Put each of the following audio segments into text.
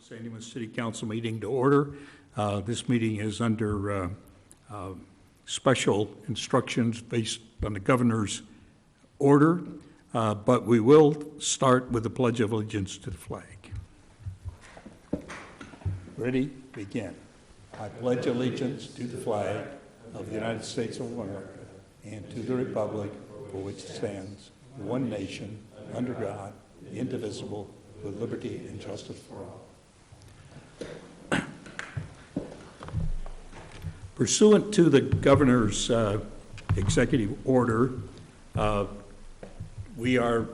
San Dimas City Council meeting to order. This meeting is under special instructions based on the governor's order, but we will start with the Pledge of Allegiance to the flag. Ready? Begin. I pledge allegiance to the flag of the United States of America and to the republic for which it stands, one nation, under God, indivisible, with liberty and justice for all. Pursuant to the governor's executive order, we are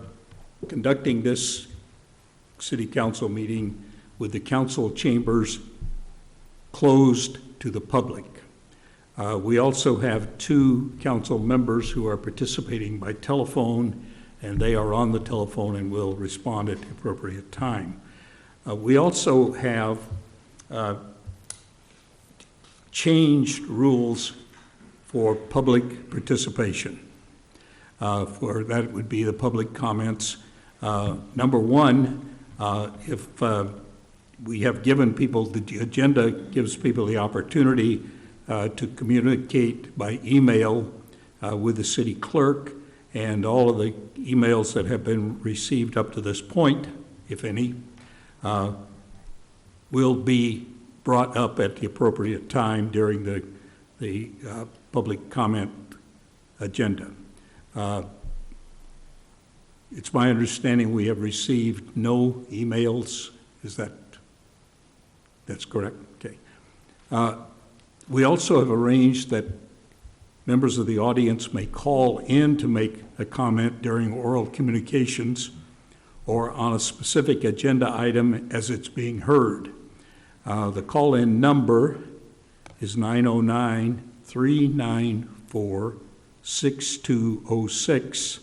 conducting this city council meeting with the council chambers closed to the public. We also have two council members who are participating by telephone, and they are on the telephone and will respond at the appropriate time. We also have changed rules for public participation. For that would be the public comments. Number one, if we have given people, the agenda gives people the opportunity to communicate by email with the city clerk, and all of the emails that have been received up to this point, if any, will be brought up at the appropriate time during the public comment agenda. It's my understanding we have received no emails. That's correct? Okay. We also have arranged that members of the audience may call in to make a comment during oral communications or on a specific agenda item as it's being heard. The call-in number is 909-394-6206,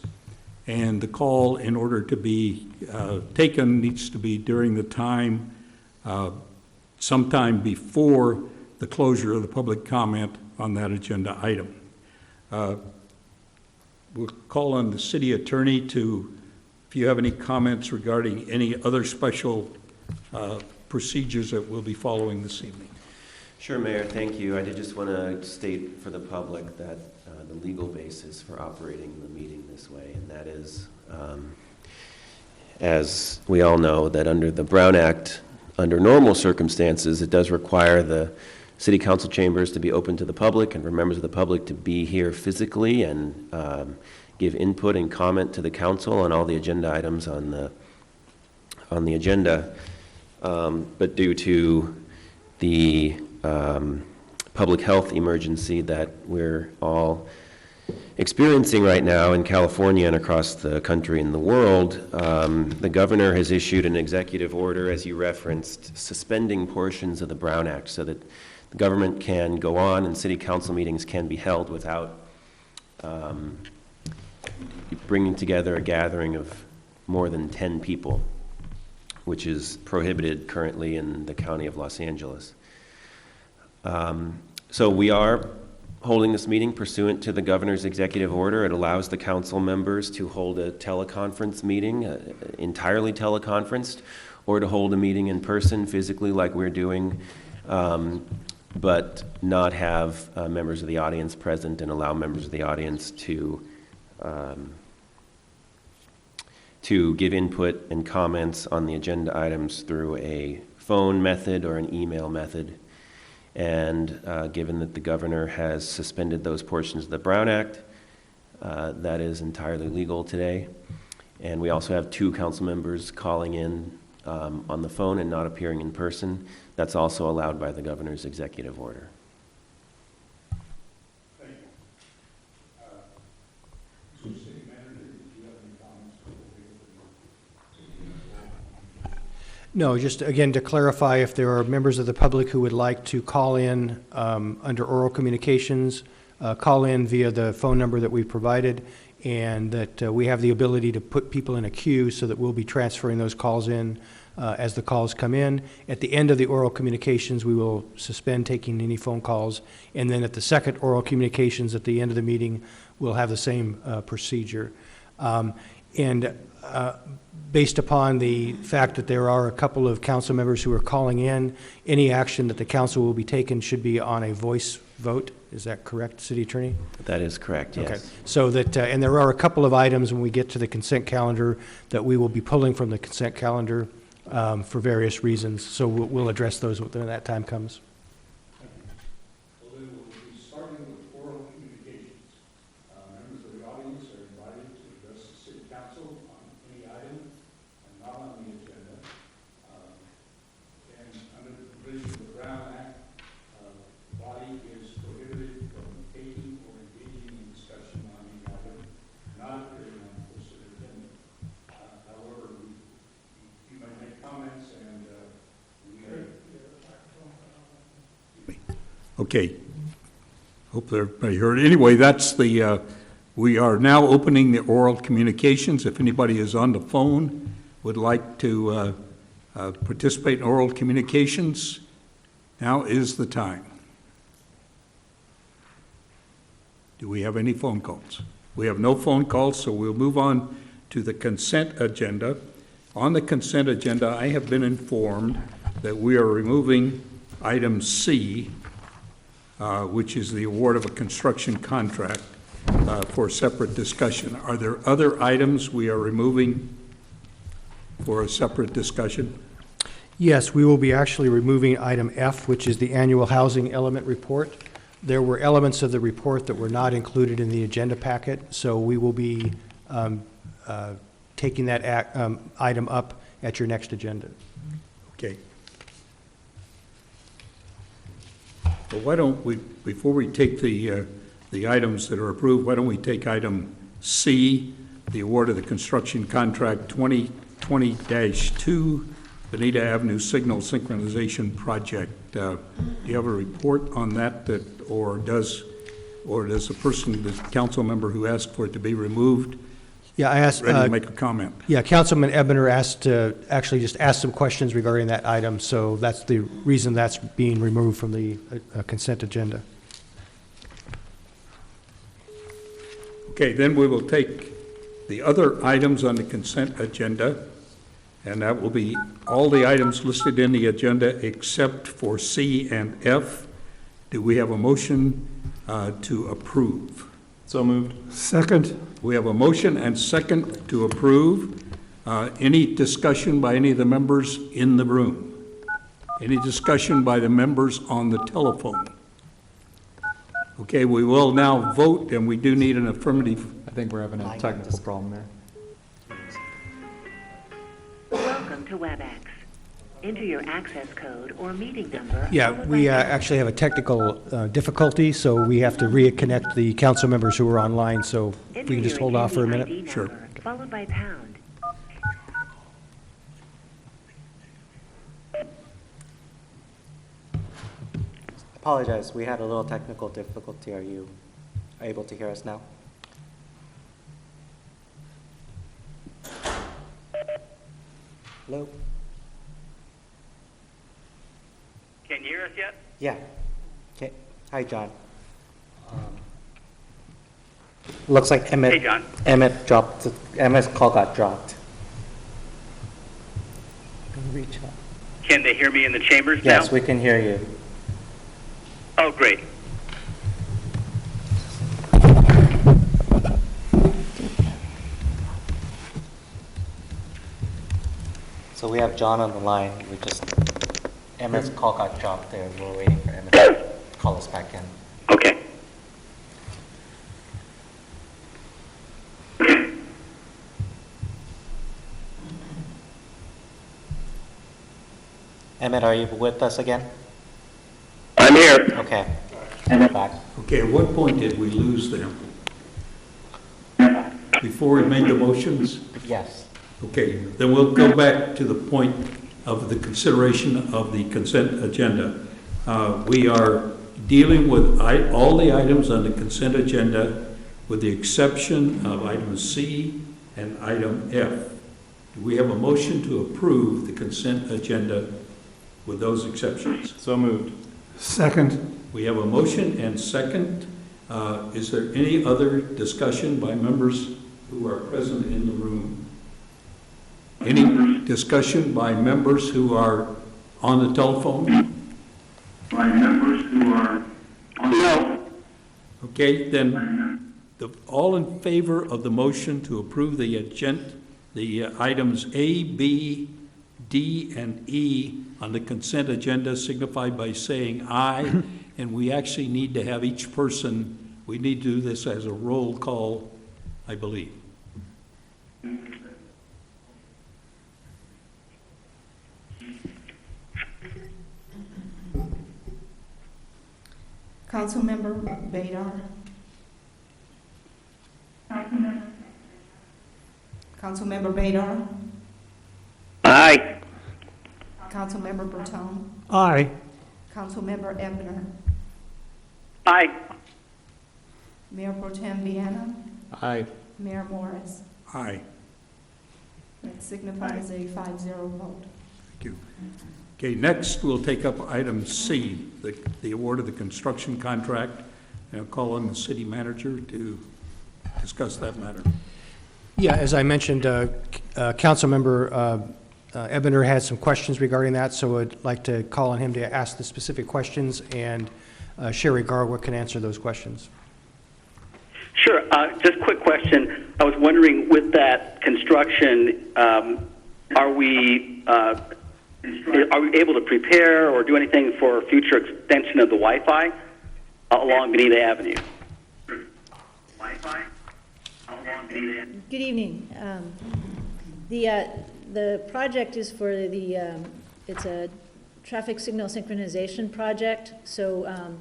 and the call, in order to be taken, needs to be during the time, sometime before the closure of the public comment on that agenda item. We'll call on the city attorney if you have any comments regarding any other special procedures that we'll be following this evening. Sure, Mayor, thank you. I did just want to state for the public that the legal basis for operating the meeting this way, and that is, as we all know, that under the Brown Act, under normal circumstances, it does require the city council chambers to be open to the public and for members of the public to be here physically and give input and comment to the council on all the agenda items on the agenda. But due to the public health emergency that we're all experiencing right now in California and across the country and the world, the governor has issued an executive order, as you referenced, suspending portions of the Brown Act so that the government can go on and city council meetings can be held without bringing together a gathering of more than 10 people, which is prohibited currently in the county of Los Angeles. So we are holding this meeting pursuant to the governor's executive order. It allows the council members to hold a teleconference meeting, entirely teleconferenced, or to hold a meeting in person physically like we're doing, but not have members of the audience present and allow members of the audience to give input and comments on the agenda items through a phone method or an email method. And given that the governor has suspended those portions of the Brown Act, that is entirely legal today. And we also have two council members calling in on the phone and not appearing in person. That's also allowed by the governor's executive order. No, just again to clarify, if there are members of the public who would like to call in under oral communications, call in via the phone number that we provided, and that we have the ability to put people in a queue so that we'll be transferring those calls in as the calls come in. At the end of the oral communications, we will suspend taking any phone calls, and then at the second oral communications at the end of the meeting, we'll have the same procedure. And based upon the fact that there are a couple of council members who are calling in, any action that the council will be taken should be on a voice vote. Is that correct, City Attorney? That is correct, yes. Okay. So that, and there are a couple of items when we get to the consent calendar that we will be pulling from the consent calendar for various reasons. So we'll address those when that time comes. Well, then we'll be starting with oral communications. Members of the audience are invited to address the city council on any item and not on the agenda. And under the provision of the Brown Act, the body is prohibited from taking or engaging in discussion on any item not appearing on the posted agenda. However, you may make comments and Okay. Hope everybody heard. Anyway, that's the, we are now opening the oral communications. If anybody is on the phone, would like to participate in oral communications, now is the time. Do we have any phone calls? We have no phone calls, so we'll move on to the consent agenda. On the consent agenda, I have been informed that we are removing item C, which is the award of a construction contract for separate discussion. Are there other items we are removing for a separate discussion? Yes, we will be actually removing item F, which is the annual housing element report. There were elements of the report that were not included in the agenda packet, so we will be taking that item up at your next agenda. Okay. Well, why don't we, before we take the items that are approved, why don't we take item C, the award of the construction contract 2020-2, Bonita Avenue Signal Synchronization Project. Do you have a report on that, or does the person, the council member who asked for it to be removed, Yeah, I asked. ready to make a comment? Yeah, Councilman Ebner asked to actually just ask some questions regarding that item, so that's the reason that's being removed from the consent agenda. Okay, then we will take the other items on the consent agenda, and that will be all the items listed in the agenda except for C and F. Do we have a motion to approve? So moved. Second. We have a motion and second to approve. Any discussion by any of the members in the room? Any discussion by the members on the telephone? Okay, we will now vote, and we do need an affirmative. I think we're having a technical problem there. Welcome to WebEx. Enter your access code or meeting number. Yeah, we actually have a technical difficulty, so we have to reconnect the council members who are online, so if we can just hold off for a minute. Sure. Followed by pound. Apologize, we had a little technical difficulty. Are you able to hear us now? Hello? Can you hear us yet? Yeah. Okay. Hi, John. Looks like Hey, John. Emmett dropped. Emmett's call got dropped. Reach out. Can they hear me in the chambers Yes, now? we can hear you. Oh, great. So we have John on the line. Emmett's call got dropped there. We're waiting for Emmett to call us back in. Okay. Emmett, are you with us again? I'm here. Okay. Emmett back. Okay, at what point did we lose them? Before we made the motions? Yes. Okay, then we'll go back to the point of the consideration of the consent agenda. We are dealing with all the items on the consent agenda with the exception of item C and item F. Do we have a motion to approve the consent agenda with those exceptions? So moved. Second. We have a motion and second. Is there any other discussion by members who are present in the room. Any discussion by members who are on the telephone? No. Okay, then, all in favor of the motion to approve the items A, B, D, and E on the consent agenda signify by saying aye. And we actually need to have each person, we need to do this as a roll call, I believe. Councilmember Badar. Councilmember Badar. Aye. Councilmember Bertone. Aye. Councilmember Ebner. Aye. Mayor Pro Tem Viana. Aye. Mayor Morris. Aye. That signifies a 5-0 vote. Thank you. Okay, next we'll take up item C, the award of the construction contract. And I'll call on the city manager to discuss that matter. Yeah, as I mentioned, Councilmember Ebner had some questions regarding that, so I'd like to call on him to ask the specific questions, and Sherry Garwood can answer those questions. Sure. Just a quick question. I was wondering, with that construction, are we able to prepare or do anything for future extension of the Wi-Fi along Bonita Avenue? Good evening. The project is for it's a traffic signal synchronization project. So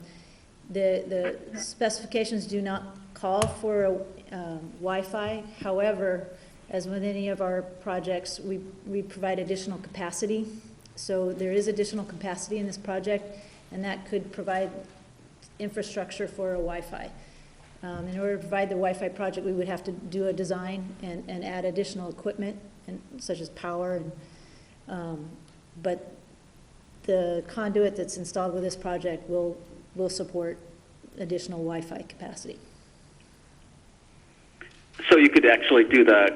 the specifications do not call for a Wi-Fi. However, as with any of our projects, we provide additional capacity. So there is additional capacity in this project, and that could provide infrastructure for a Wi-Fi. In order to provide the Wi-Fi project, we would have to do a design and add additional equipment, such as power. But the conduit that's installed with this project will support additional Wi-Fi capacity. So you could actually do the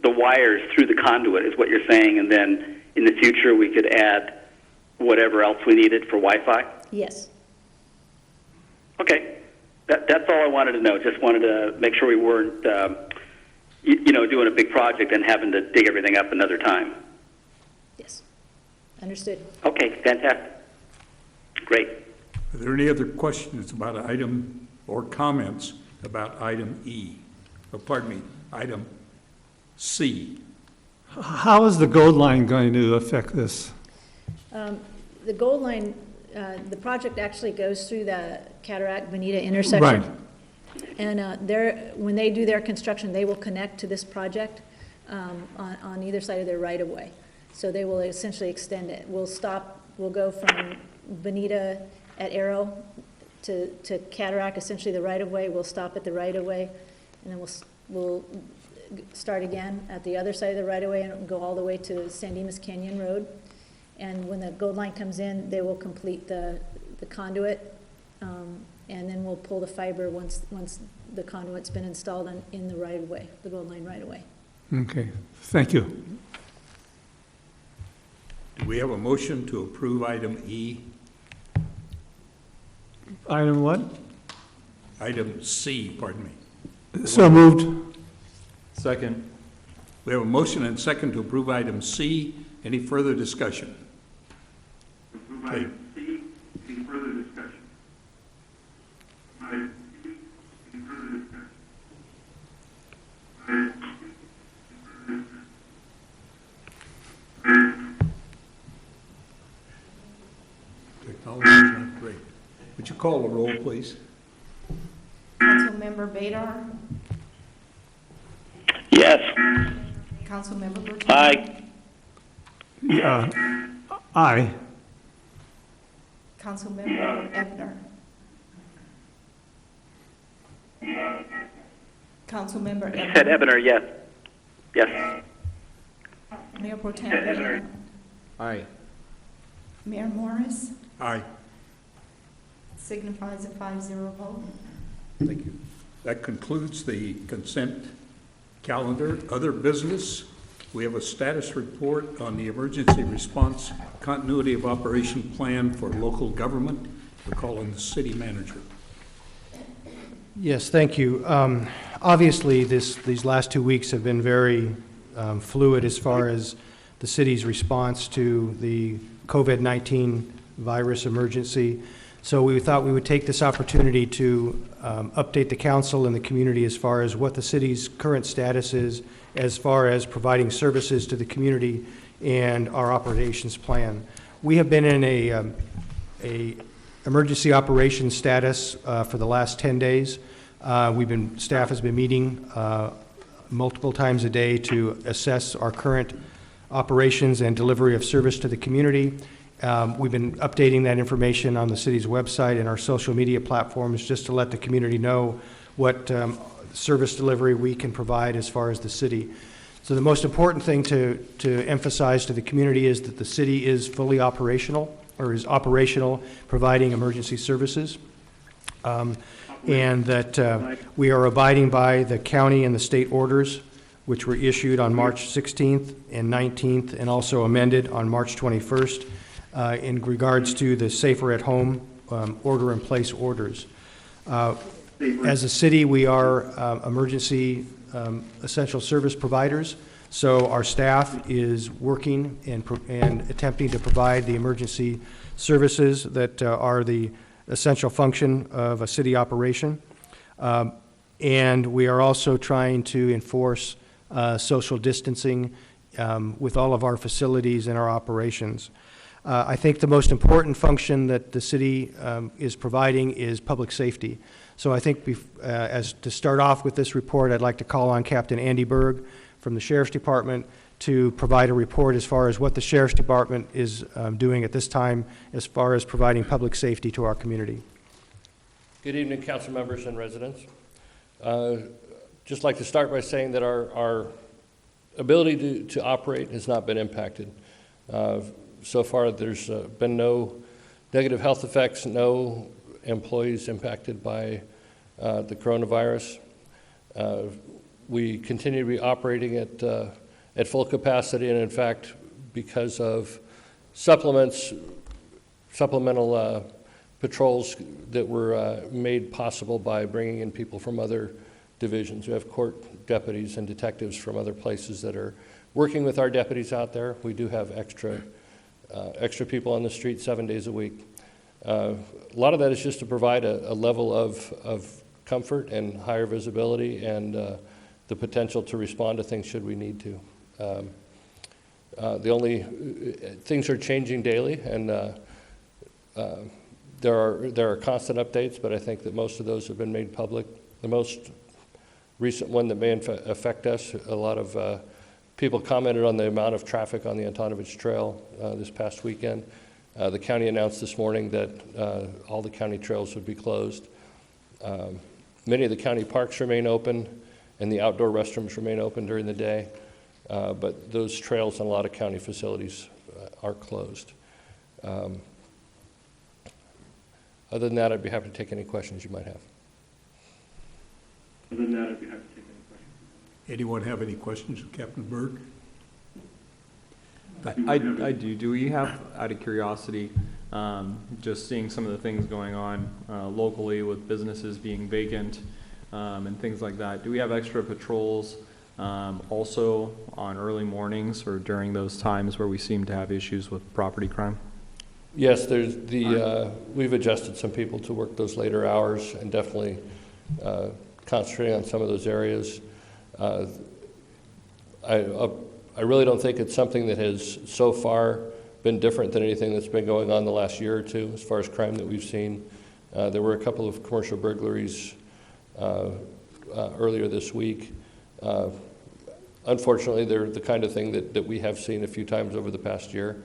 wires through the conduit, is what you're saying, and then in the future we could add whatever else we needed for Wi-Fi? Yes. Okay. That's all I wanted to know. Just wanted to make sure we weren't, doing a big project and having to dig everything up another time. Yes. Understood. Okay, fantastic. Great. Are there any other questions about item or comments about item E? Or pardon me, item C? How is the Gold Line going to affect this? The Gold Line, the project actually goes through the Cataract Bonita intersection. Right. And when they do their construction, they will connect to this project on either side of their right-of-way. So they will essentially extend it. We'll go from Bonita at Arrow to Cataract, essentially the right-of-way. We'll stop at the right-of-way, and then we'll start again at the other side of the right-of-way and go all the way to San Dimas Canyon Road. And when the Gold Line comes in, they will complete the conduit, and then we'll pull the fiber once the conduit's been installed in the right-of-way, the Gold Line right-of-way. Okay, thank you. Do we have a motion to approve item E? Item what? Item C, pardon me. So moved. Second. We have a motion and second to approve item C. Any further discussion? Okay. Technology is not great. Would you call the roll, please? Councilmember Badar. Yes. Councilmember Bertone. Aye. Aye. Councilmember Ebner. Councilmember You Ebner. said Ebner, yes. Yes. Mayor Pro Tem Viana. Aye. Mayor Morris. Aye. Signifies a 5-0 vote. Thank you. That concludes the consent Calendar, other business. We have a status report on the emergency response continuity of operation plan for local government. We're calling the city manager. Yes, thank you. Obviously, these last 2 weeks have been very fluid as far as the city's response to the COVID-19 virus emergency. So we thought we would take this opportunity to update the council and the community as far as what the city's current status is as far as providing services to the community and our operations plan. We have been in a emergency operations status for the last 10 days. Staff has been meeting multiple times a day to assess our current operations and delivery of service to the community. We've been updating that information on the city's website and our social media platforms just to let the community know what service delivery we can provide as far as the city. So the most important thing to emphasize to the community is that the city is fully operational, or is operational, providing emergency services, and that we are abiding by the county and the state orders, which were issued on March 16th and 19th, and also amended on March 21st in regards to the Safer at Home order-in-place orders. As a city, we are emergency essential service providers, so our staff is working and attempting to provide the emergency services that are the essential function of a city operation. And we are also trying to enforce social distancing with all of our facilities and our operations. I think the most important function that the city is providing is public safety. So I think as to start off with this report, I'd like to call on Captain Andy Berg from the Sheriff's Department to provide a report as far as what the Sheriff's Department is doing at this time as far as providing public safety to our community. Good evening, council members and residents. Just like to start by saying that our ability to operate has not been impacted. So far, there's been no negative health effects, no employees impacted by the coronavirus. We continue to be operating at full capacity, and in fact, because of supplemental patrols that were made possible by bringing in people from other divisions. We have court deputies and detectives from other places that are working with our deputies out there. We do have extra people on the street 7 days a week. A lot of that is just to provide a level of comfort and higher visibility and the potential to respond to things should we need to. Things are changing daily, and there are constant updates, but I think that most of those have been made public. The most recent one that may affect us, a lot of people commented on the amount of traffic on the Antonovich Trail this past weekend. The county announced this morning that all the county trails would be closed. Many of the county parks remain open, and the outdoor restrooms remain open during the day, but those trails and a lot of county facilities are closed. Other than that, I'd be happy to take any questions you might have. Anyone have any questions of Captain Berg? I do. Do we have, out of curiosity, just seeing some of the things going on locally with businesses being vacant and things like that, do we have extra patrols also on early mornings or during those times where we seem to have issues with property crime? Yes, we've adjusted some people to work those later hours and definitely concentrating on some of those areas. I really don't think it's something that has so far been different than anything that's been going on the last year or two as far as crime that we've seen. There were a couple of commercial burglaries earlier this week. Unfortunately, they're the kind of thing that we have seen a few times over the past year,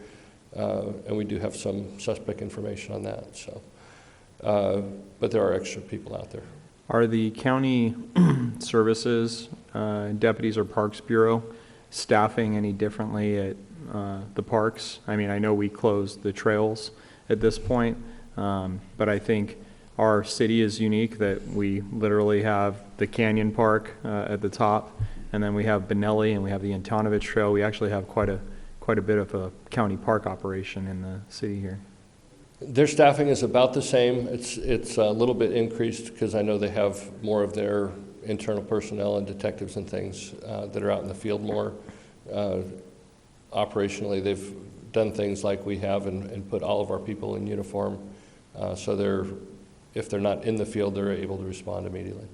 and we do have some suspect information on that. So, but there are extra people out there. Are the county services, deputies or Parks Bureau, staffing any differently at the parks? I mean, I know we closed the trails at this point, but I think our city is unique that we literally have the Canyon Park at the top, And then we have Benelli and we have the Antonovich Trail. We actually have quite a bit of a county park operation in the city here. Their staffing is about the same. It's a little bit increased because I know they have more of their internal personnel and detectives and things that are out in the field more. Operationally, they've done things like we have and put all of our people in uniform. So if they're not in the field, they're able to respond immediately.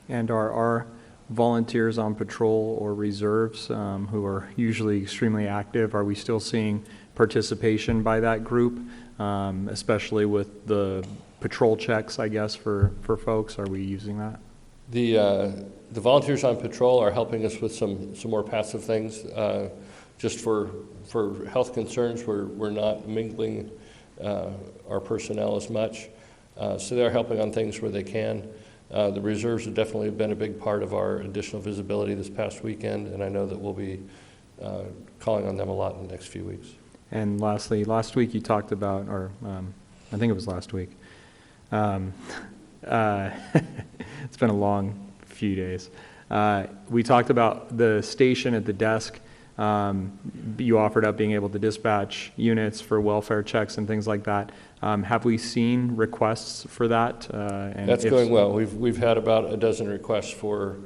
And are our volunteers on patrol or reserves who are usually extremely active, are we still seeing participation by that group, especially with the patrol checks, I guess, for folks? Are we using that? The volunteers on patrol are helping us with some more passive things. Just for health concerns, we're not mingling our personnel as much. So they're helping on things where they can. The reserves have definitely been a big part of our additional visibility this past weekend, and I know that we'll be calling on them a lot in the next few weeks. And lastly, last week you talked about, or I think it was last week, it's been a long few days. We talked about the station at the desk. You offered up being able to dispatch units for welfare checks and things like that. Have we seen requests for that? And that's going well. We've had about a dozen requests for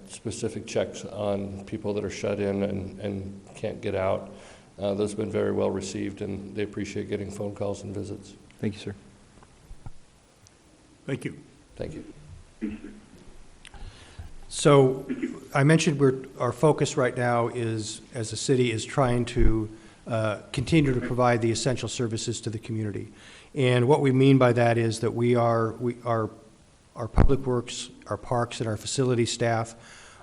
specific checks on people that are shut in and can't get out. Those have been very well received, and they appreciate getting phone calls and visits. Thank you, sir. Thank you. Thank you. So I mentioned our focus right now is, as a city, is trying to continue to provide the essential services to the community. And what we mean by that is that our public works, our parks, and our facility staff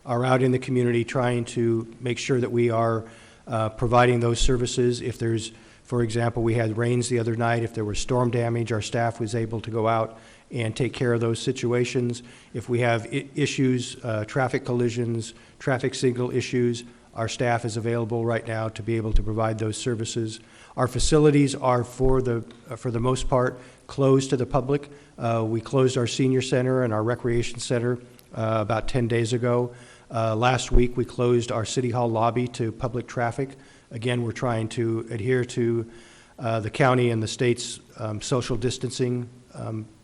are out in the community trying to make sure that we are providing those services. If there's, for example, we had rains the other night, if there was storm damage, our staff was able to go out and take care of those situations. If we have issues, traffic collisions, traffic signal issues, our staff is available right now to be able to provide those services. Our facilities are, for the most part, closed to the public. We closed our senior center and our recreation center about 10 days ago. Last week, we closed our City Hall lobby to public traffic. Again, we're trying to adhere to the county and the state's social distancing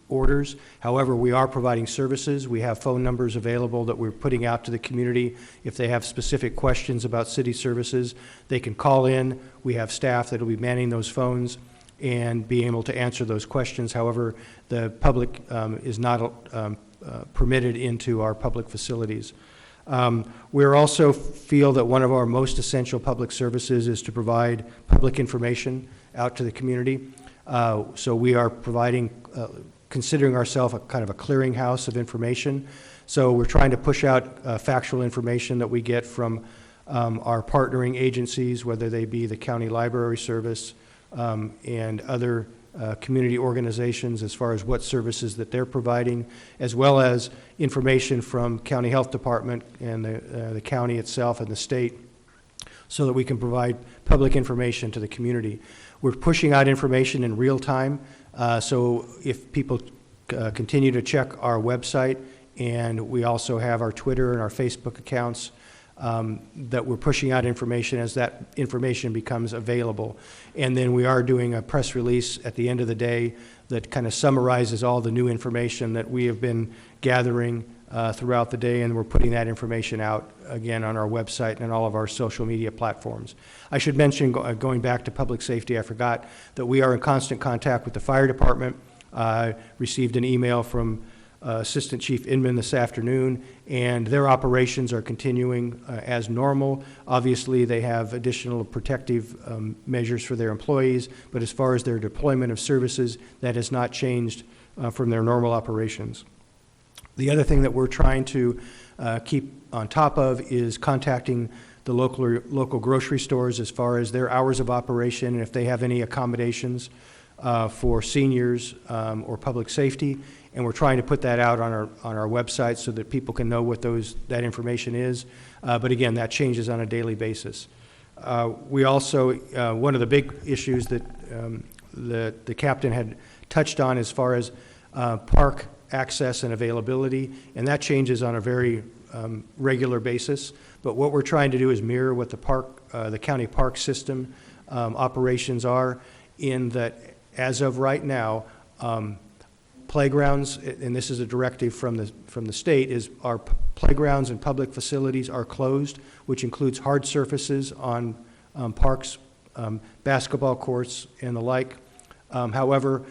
orders. However, we are providing services. We have phone numbers available that we're putting out to the community. If they have specific questions about city services, they can call in. We have staff that will be manning those phones and be able to answer those questions. However, the public is not permitted into our public facilities. We also feel that one of our most essential public services is to provide public information out to the community. So we are providing considering ourselves a kind of a clearinghouse of information. So we're trying to push out factual information that we get from our partnering agencies, whether they be the County Library Service and other community organizations as far as what services that they're providing, as well as information from County Health Department and the county itself and the state, so that we can provide public information to the community. We're pushing out information in real time. So if people continue to check our website, and we also have our Twitter and our Facebook accounts, that we're pushing out information as that information becomes available. And then we are doing a press release at the end of the day that kind of summarizes all the new information that we have been gathering throughout the day, and we're putting that information out again on our website and all of our social media platforms. I should mention, going back to public safety, I forgot that we are in constant contact with the fire department. Received an email from Assistant Chief Inman this afternoon, and their operations are continuing as normal. Obviously, they have additional protective measures for their employees, but as far as their deployment of services, that has not changed from their normal operations. The other thing that we're trying to keep on top of is contacting the local grocery stores as far as their hours of operation, and if they have any accommodations for seniors or public safety. And we're trying to put that out on our website so that people can know what that information is. But again, that changes on a daily basis. We also, one of the big issues that the captain had touched on as far as park access and availability, and that changes on a very regular basis. But what we're trying to do is mirror what the county park system operations are, in that as of right now, playgrounds, and this is a directive from the state, is our playgrounds and public facilities are closed, which includes hard surfaces on parks, basketball courts and the like. However,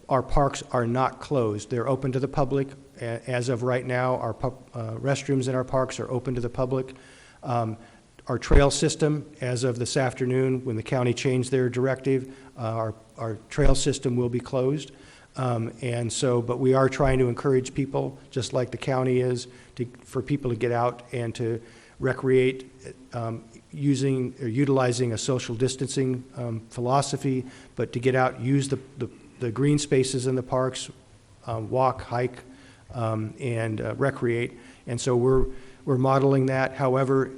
our parks are not closed. They're open to the public. As of right now, our restrooms in our parks are open to the public. Our trail system, as of this afternoon, when the county changed their directive, our trail system will be closed. But we are trying to encourage people, just like the county is, for people to get out and to recreate using or utilizing a social distancing philosophy, but to get out, use the green spaces in the parks, walk, hike, and recreate. And so we're modeling that. However,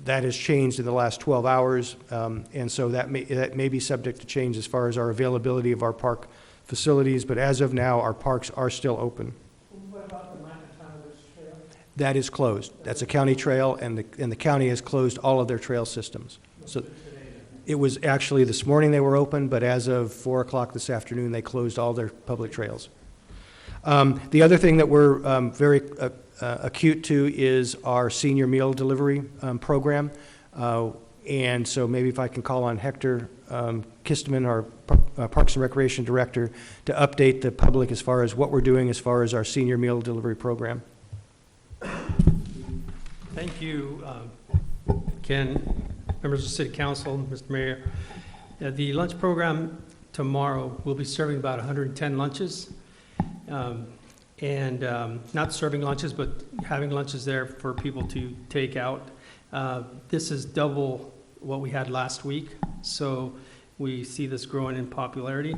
that has changed in the last 12 hours, and so that may be subject to change as far as our availability of our park facilities, but as of now, our parks are still open. What about the Macatamis Trail? That is closed. That's a county trail, and the county has closed all of their trail systems. So it was actually this morning they were open, but as of 4 o'clock this afternoon, they closed all their public trails. The other thing that we're very acute to is our senior meal delivery program. And so maybe if I can call on Hector Kisteman, our Parks and Recreation Director, to update the public as far as what we're doing as far as our senior meal delivery program. Thank you, Ken, members of the City Council, Mr. Mayor. The lunch program tomorrow will be serving about 110 lunches. Not serving lunches, but having lunches there for people to take out. This is double what we had last week, so we see this growing in popularity.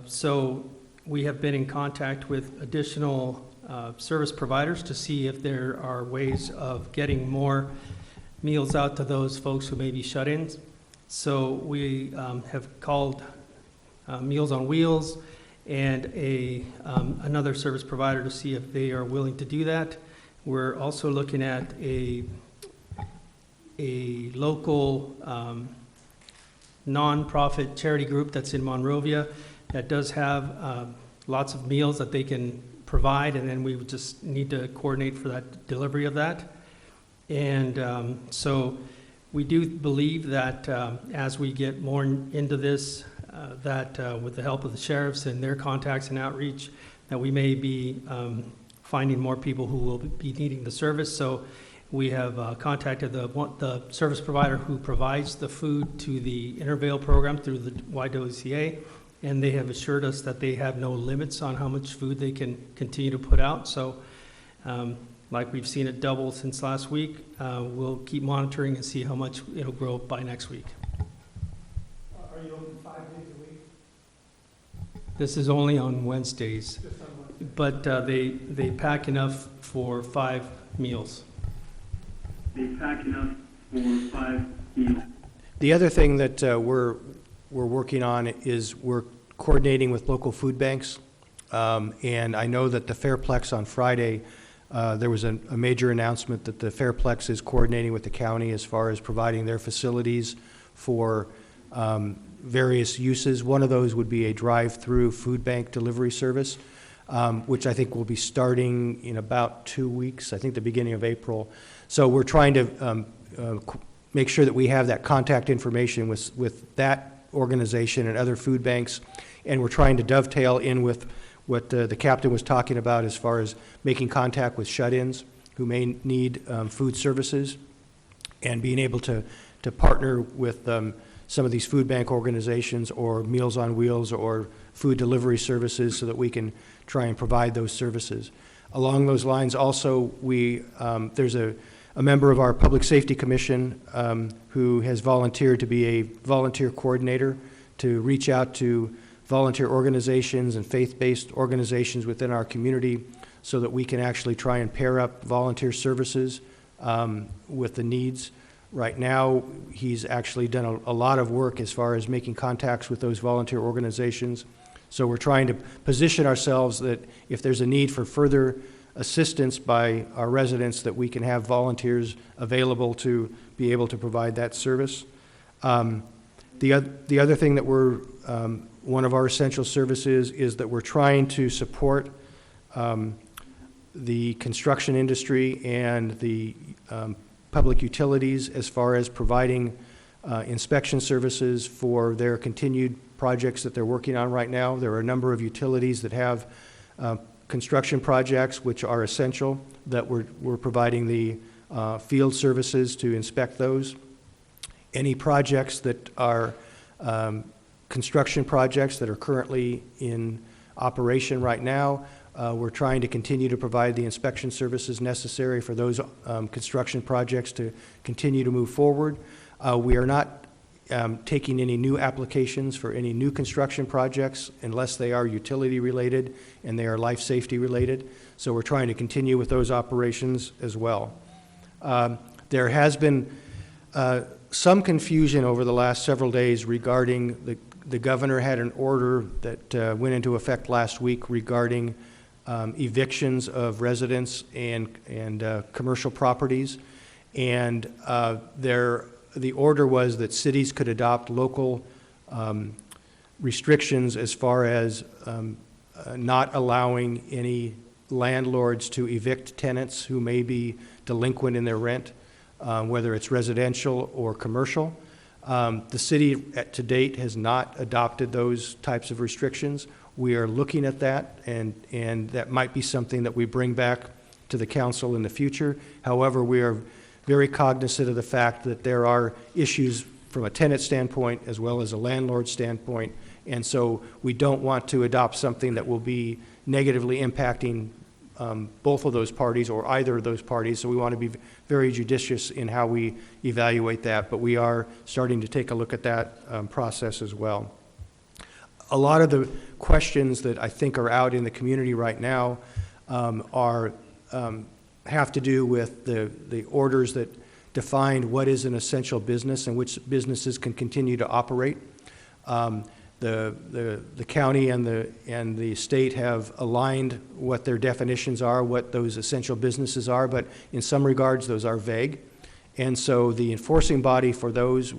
So we have been in contact with additional service providers to see if there are ways of getting more meals out to those folks who may be shut-ins. So we have called Meals on Wheels and another service provider to see if they are willing to do that. We're also looking at a local nonprofit charity group that's in Monrovia that does have lots of meals that they can provide, and then we would just need to coordinate for that delivery of that. And so we do believe that as we get more into this, that with the help of the sheriffs and their contacts and outreach, that we may be finding more people who will be needing the service. So we have contacted the service provider who provides the food to the Intervale program through the YWCA, and they have assured us that they have no limits on how much food they can continue to put out. So like we've seen it double since last week, we'll keep monitoring and see how much it'll grow by next week. Are you open 5 days a week? This is only on Wednesdays, Just on Wednesday? but they pack enough for 5 meals. They pack enough for 5 meals. The other thing that we're working on is we're coordinating with local food banks. And I know that the Fairplex on Friday, there was a major announcement that the Fairplex is coordinating with the county as far as providing their facilities for various uses. One of those would be a drive-through food bank delivery service, which I think will be starting in about 2 weeks, I think the beginning of April. So we're trying to make sure that we have that contact information with that organization and other food banks, and we're trying to dovetail in with what the captain was talking about as far as making contact with shut-ins who may need food services, and being able to partner with some of these food bank organizations or Meals on Wheels or food delivery services so that we can try and provide those services. Along those lines also, there's a member of our Public Safety Commission who has volunteered to be a volunteer coordinator to reach out to volunteer organizations and faith-based organizations within our community so that we can actually try and pair up volunteer services with the needs. Right now, he's actually done a lot of work as far as making contacts with those volunteer organizations. So we're trying to position ourselves that if there's a need for further assistance by our residents that we can have volunteers available to be able to provide that service. The other thing that we're, one of our essential services is that we're trying to support the construction industry and the public utilities as far as providing inspection services for their continued projects that they're working on right now. There are a number of utilities that have construction projects which are essential, that we're providing the field services to inspect those. Any projects that are construction projects that are currently in operation right now, we're trying to continue to provide the inspection services necessary for those construction projects to continue to move forward. We are not taking any new applications for any new construction projects unless they are utility related and they are life safety related. So we're trying to continue with those operations as well. There has been some confusion over the last several days regarding the governor had an order that went into effect last week regarding evictions of residents and commercial properties. And the order was that cities could adopt local restrictions as far as not allowing any landlords to evict tenants who may be delinquent in their rent, whether it's residential or commercial. The city to date has not adopted those types of restrictions. We are looking at that, and that might be something that we bring back to the council in the future. However, we are very cognizant of the fact that there are issues from a tenant standpoint as well as a landlord standpoint, and so we don't want to adopt something that will be negatively impacting both of those parties or either of those parties. So we want to be very judicious in how we evaluate that, but we are starting to take a look at that process as well. A lot of the questions that I think are out in the community right now have to do with the orders that define what is an essential business and which businesses can continue to operate. The county and the state have aligned what their definitions are, what those essential businesses are, but in some regards those are vague. And so the enforcing body for those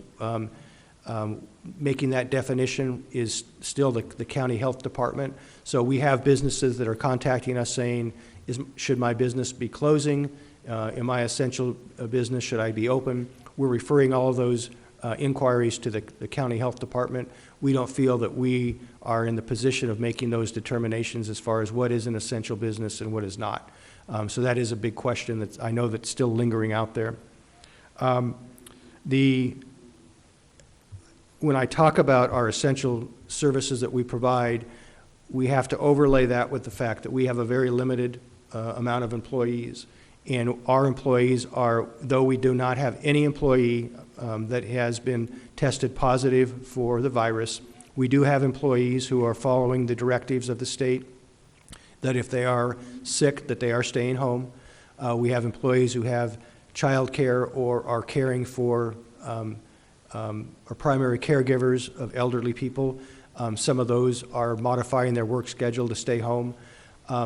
making that definition is still the county health department. So we have businesses that are contacting us saying, should my business be closing? Am I essential business? Should I be open? We're referring all of those inquiries to the county health department. We don't feel that we are in the position of making those determinations as far as what is an essential business and what is not. So that is a big question that I know that's still lingering out there. When I talk about our essential services that we provide, we have to overlay that with the fact that we have a very limited amount of employees. And our employees are, though we do not have any employee that has been tested positive for the virus, we do have employees who are following the directives of the state that if they are sick, that they are staying home. We have employees who have child care or are caring for are primary caregivers of elderly people. Some of those are modifying their work schedule to stay home.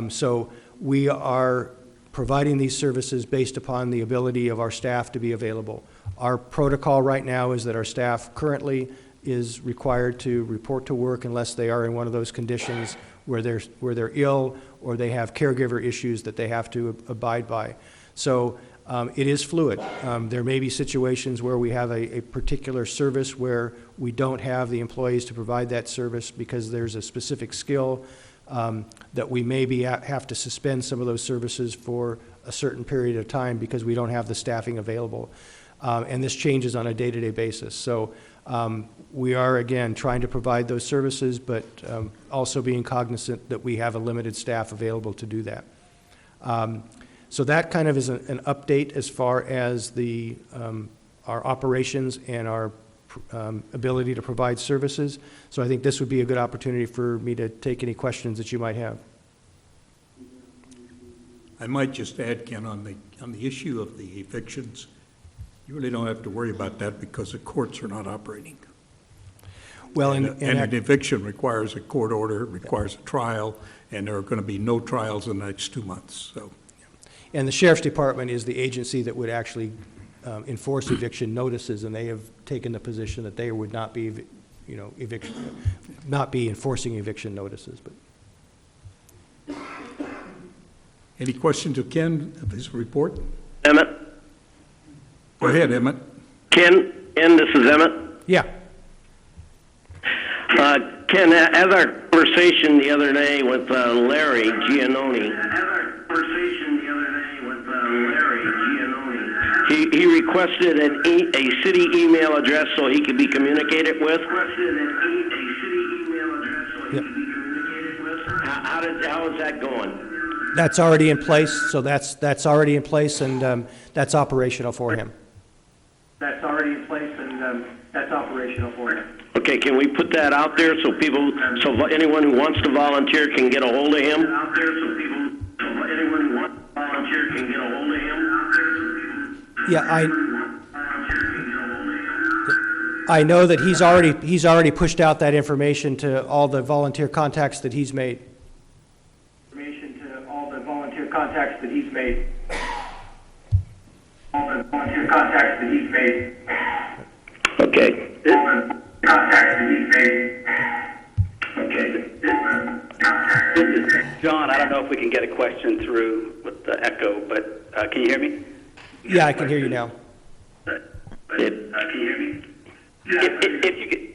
So we are providing these services based upon the ability of our staff to be available. Our protocol right now is that our staff currently is required to report to work unless they are in one of those conditions where they're ill or they have caregiver issues that they have to abide by. So it is fluid. There may be situations where we have a particular service where we don't have the employees to provide that service because there's a specific skill that we maybe have to suspend some of those services for a certain period of time because we don't have the staffing available. And this changes on a day-to-day basis. So we are, again, trying to provide those services, but also being cognizant that we have a limited staff available to do that. So that kind of is an update as far as our operations and our ability to provide services. So I think this would be a good opportunity for me to take any questions that you might have. I might just add, Ken, on the issue of the evictions, you really don't have to worry about that because the courts are not operating. Well, And an eviction requires a court order, requires a trial, and there are going to be no trials in the next 2 months, so. And the Sheriff's Department is the agency that would actually enforce eviction notices, and they have taken the position that they would not be, not be enforcing eviction notices. But Any questions of Ken of his report? Emmett? Go ahead, Emmett. Ken, this is Emmett. yeah, Ken, as our conversation the other day with Larry Giannoni, he requested a city email address so he could be communicated with. Yep. How is that going? that's already in place. So that's already in place, and that's operational for him. That's already in place, and that's operational for him. Okay, can we put that out there so anyone who wants to volunteer can get a hold of him? Yeah, I know that he's already pushed out that information to all the volunteer contacts that he's made. Okay. John, I don't know if we can get a question through with the echo, but can you hear me? Yeah, I can hear you now. Can you hear me? If you could,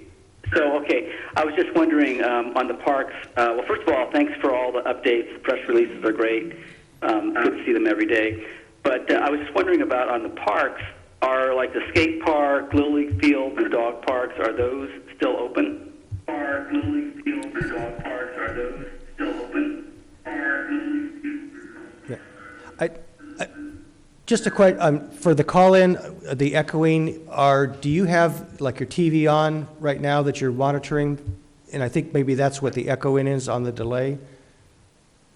so, okay, I was just wondering on the parks. Well, first of all, thanks for all the updates. The press releases are great. Good to see them every day. But I was just wondering about on the parks, are like the skate park, Little League fields, and dog parks, are those still open? Yeah. Just a question, for the call-in, the echoing, do you have like your TV on right now that you're monitoring? And I think maybe that's what the echo-in is on the delay.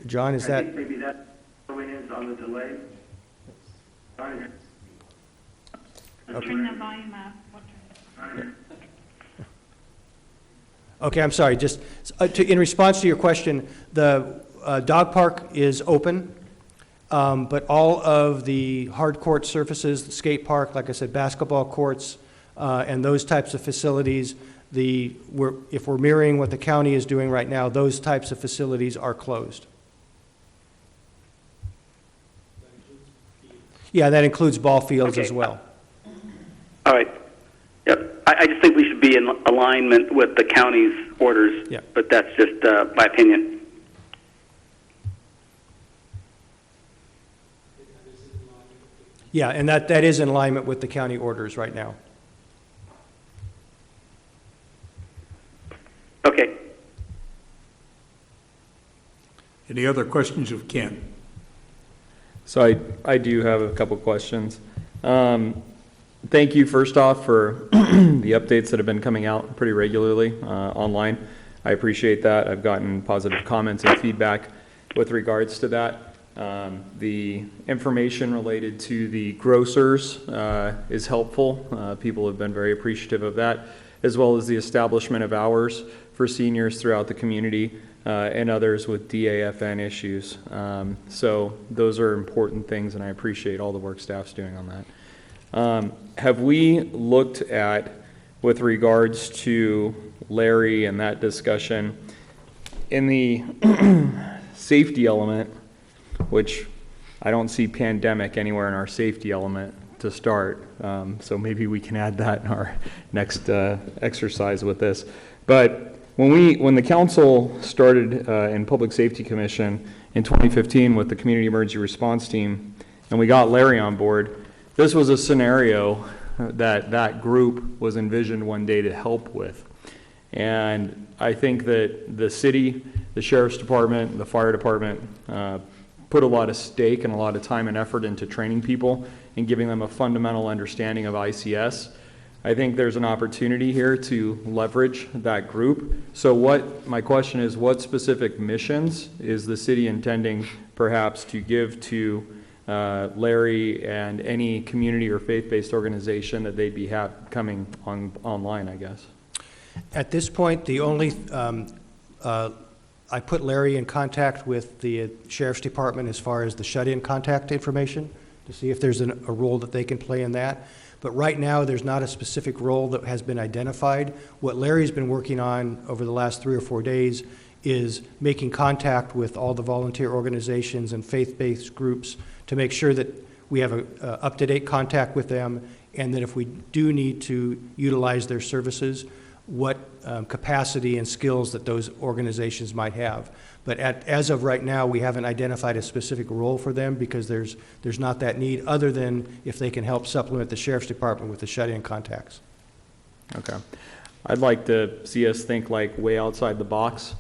John, is that? I think maybe that echo-in is on the delay. Okay. Turn the volume up. Okay, I'm sorry. Just in response to your question, the dog park is open, but all of the hard court surfaces, the skate park, like I said, basketball courts, and those types of facilities, if we're mirroring what the county is doing right now, those types of facilities are closed. Yeah, that includes ball fields as well. All right. Yep. I just think we should be in alignment with the county's orders, but that's just my opinion. Yeah, and that is in alignment with the county orders right now. Okay. Any other questions of Ken? So I do have a couple questions. Thank you, first off, for the updates that have been coming out pretty regularly online. I appreciate that. I've gotten positive comments and feedback with regards to that. The information related to the grocers is helpful. People have been very appreciative of that, as well as the establishment of hours for seniors throughout the community and others with DAFN issues. So those are important things, and I appreciate all the work staff's doing on that. Have we looked at, with regards to Larry and that discussion, in the safety element, which I don't see pandemic anywhere in our safety element to start, so maybe we can add that in our next exercise with this. But when the council started in Public Safety Commission in 2015 with the Community Emergency Response Team, and we got Larry on board, this was a scenario that group was envisioned one day to help with. And I think that the city, the sheriff's department, the fire department put a lot of stake and a lot of time and effort into training people and giving them a fundamental understanding of ICS. I think there's an opportunity here to leverage that group. So my question is, what specific missions is the city intending perhaps to give to Larry and any community or faith-based organization that they'd be coming online, I guess? At this point, the only, I put Larry in contact with the Sheriff's Department as far as the shut-in contact information to see if there's a role that they can play in that. But right now, there's not a specific role that has been identified. What Larry's been working on over the last 3 or 4 days is making contact with all the volunteer organizations and faith-based groups to make sure that we have a up-to-date contact with them, and that if we do need to utilize their services, what capacity and skills that those organizations might have. But as of right now, we haven't identified a specific role for them because there's not that need, other than if they can help supplement the Sheriff's Department with the shut-in contacts. Okay. I'd like to see us think like way outside the box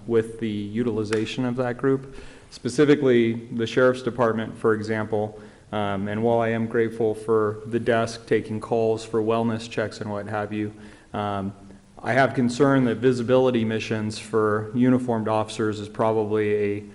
with the utilization of that group. Specifically, the Sheriff's Department, for example, and while I am grateful for the desk taking calls for wellness checks and what have you, I have concern that visibility missions for uniformed officers is probably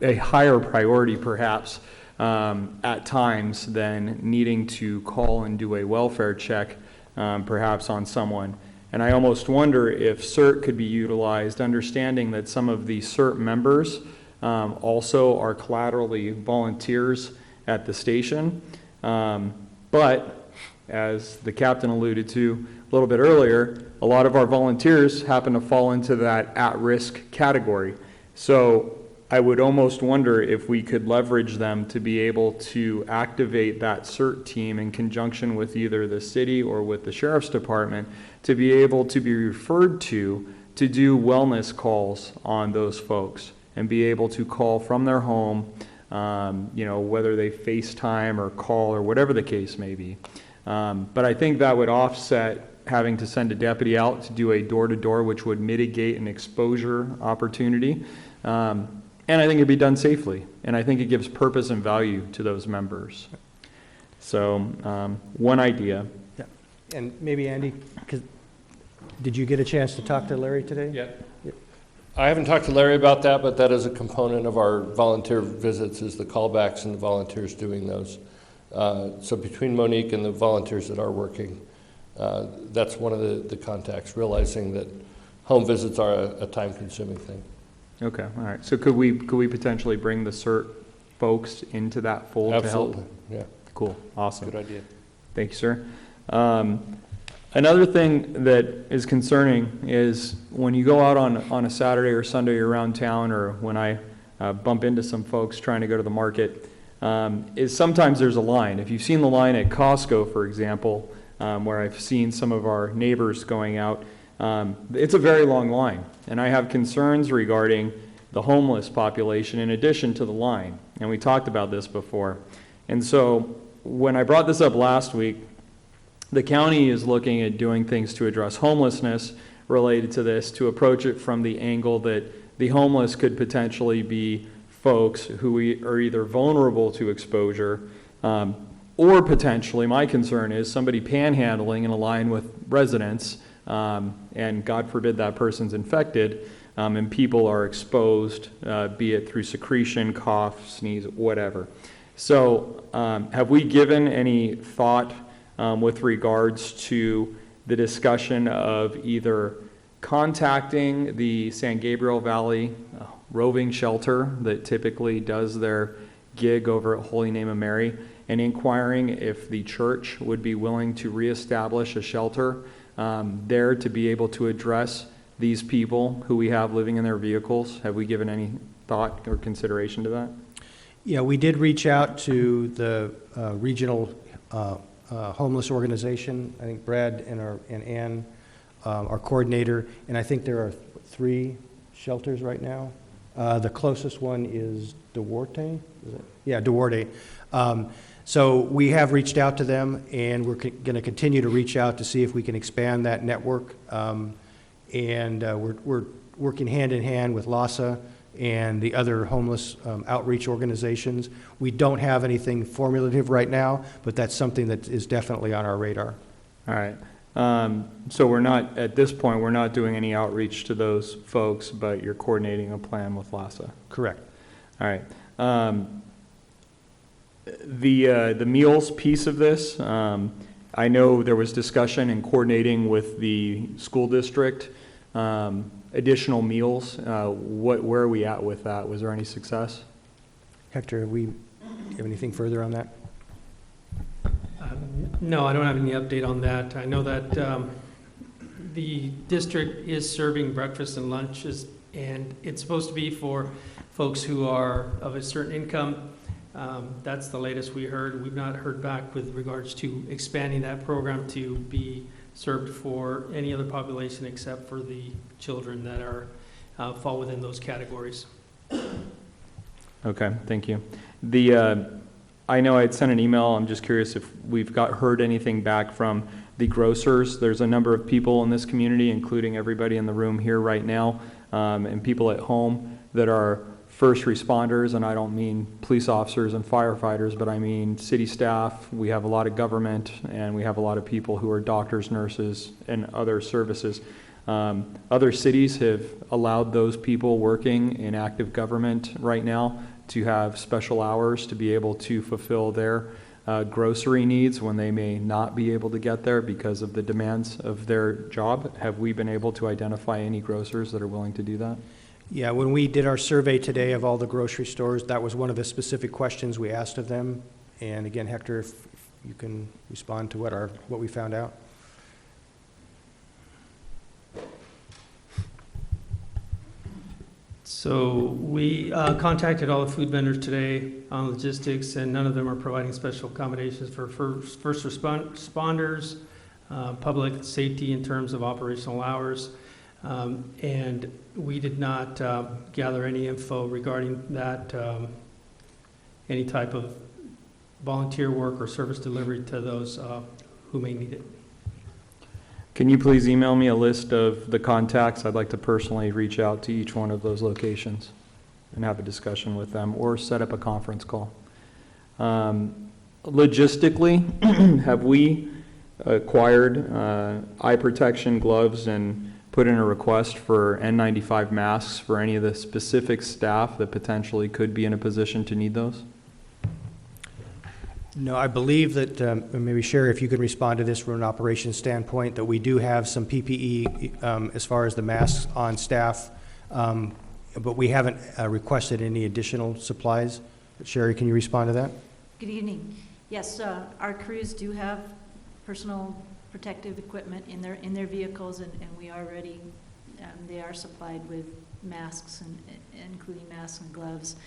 a higher priority, perhaps, at times than needing to call and do a welfare check, perhaps on someone. And I almost wonder if CERT could be utilized, understanding that some of the CERT members also are collaterally volunteers at the station. But as the captain alluded to a little bit earlier, a lot of our volunteers happen to fall into that at-risk category. So I would almost wonder if we could leverage them to be able to activate that CERT team in conjunction with either the city or with the Sheriff's Department to be able to be referred to do wellness calls on those folks and be able to call from their home, whether they FaceTime or call or whatever the case may be. But I think that would offset having to send a deputy out to do a door-to-door, which would mitigate an exposure opportunity. And I think it'd be done safely. And I think it gives purpose and value to those members. So one idea. Yeah. And maybe Andy, did you get a chance to talk to Larry today? Yeah. I haven't talked to Larry about that, but that is a component of our volunteer visits, is the callbacks and the volunteers doing those. So between Monique and the volunteers that are working, that's one of the contacts, realizing that home visits are a time-consuming thing. Okay, all right. So could we potentially bring the CERT folks into that fold to help? Absolutely, yeah. Cool, awesome. Good idea. Thank you, sir. Another thing that is concerning is when you go out on a Saturday or Sunday around town, or when I bump into some folks trying to go to the market, is sometimes there's a line. If you've seen the line at Costco, for example, where I've seen some of our neighbors going out, it's a very long line. And I have concerns regarding the homeless population in addition to the line. And we talked about this before. And so when I brought this up last week, the county is looking at doing things to address homelessness related to this, to approach it from the angle that the homeless could potentially be folks who are either vulnerable to exposure, or potentially, my concern is somebody panhandling in a line with residents, and God forbid that person's infected, and people are exposed, be it through secretion, cough, sneeze, whatever. So have we given any thought with regards to the discussion of either contacting the San Gabriel Valley roving shelter that typically does their gig over at Holy Name of Mary, and inquiring if the church would be willing to reestablish a shelter there to be able to address these people who we have living in their vehicles? Have we given any thought or consideration to that? Yeah, we did reach out to the regional homeless organization. I think Brad and Ann, our coordinator, and I think there are 3 shelters right now. The closest one is Duarte, is it? Yeah, Duarte. So we have reached out to them, and we're going to continue to reach out to see if we can expand that network. We're working hand in hand with LASA and the other homeless outreach organizations. We don't have anything formulative right now, but that's something that is definitely on our radar. All right. So we're not, at this point, we're not doing any outreach to those folks, but you're coordinating a plan with LASA. Correct. All right. The meals piece of this, I know there was discussion and coordinating with the school district, additional meals. Where are we at with that? Was there any success? Hector, have we have anything further on that? No, I don't have any update on that. I know that the district is serving breakfast and lunches, and it's supposed to be for folks who are of a certain income. That's the latest we heard. We've not heard back with regards to expanding that program to be served for any other population except for the children that are fall within those categories. Okay, thank you. I know I'd sent an email. I'm just curious if we've heard anything back from the grocers. There's a number of people in this community, including everybody in the room here right now, and people at home that are first responders, and I don't mean police officers and firefighters, but I mean city staff. We have a lot of government, and we have a lot of people who are doctors, nurses, and other services. Other cities have allowed those people working in active government right now to have special hours to be able to fulfill their grocery needs when they may not be able to get there because of the demands of their job. Have we been able to identify any grocers that are willing to do that? Yeah, when we did our survey today of all the grocery stores, that was one of the specific questions we asked of them. And again, Hector, if you can respond to what we found out. So we contacted all the food vendors today on logistics, and none of them are providing special accommodations for first responders, public safety in terms of operational hours. And we did not gather any info regarding that, any type of volunteer work or service delivery to those who may need it. Can you please email me a list of the contacts? I'd like to personally reach out to each one of those locations and have a discussion with them, or set up a conference call. Logistically, have we acquired eye protection gloves and put in a request for N95 masks for any of the specific staff that potentially could be in a position to need those? No, I believe that, maybe Sherry, if you could respond to this from an operations standpoint, that we do have some PPE as far as the masks on staff, but we haven't requested any additional supplies. Sherry, can you respond to that? Good evening. Yes, our crews do have personal protective equipment in their vehicles, and we are ready. They are supplied with masks, and including masks and gloves,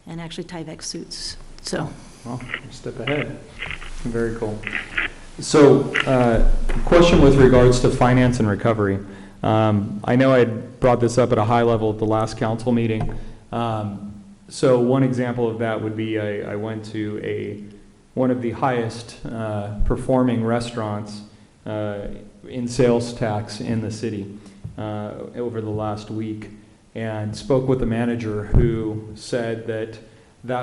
and actually Tyvek suits. So, well, a step ahead. Very cool. So, question with regards to finance and recovery. I know I brought this up at a high level at the last council meeting. So one example of that would be I went to one of the highest performing restaurants in sales tax in the city over the last week, and spoke with the manager who said that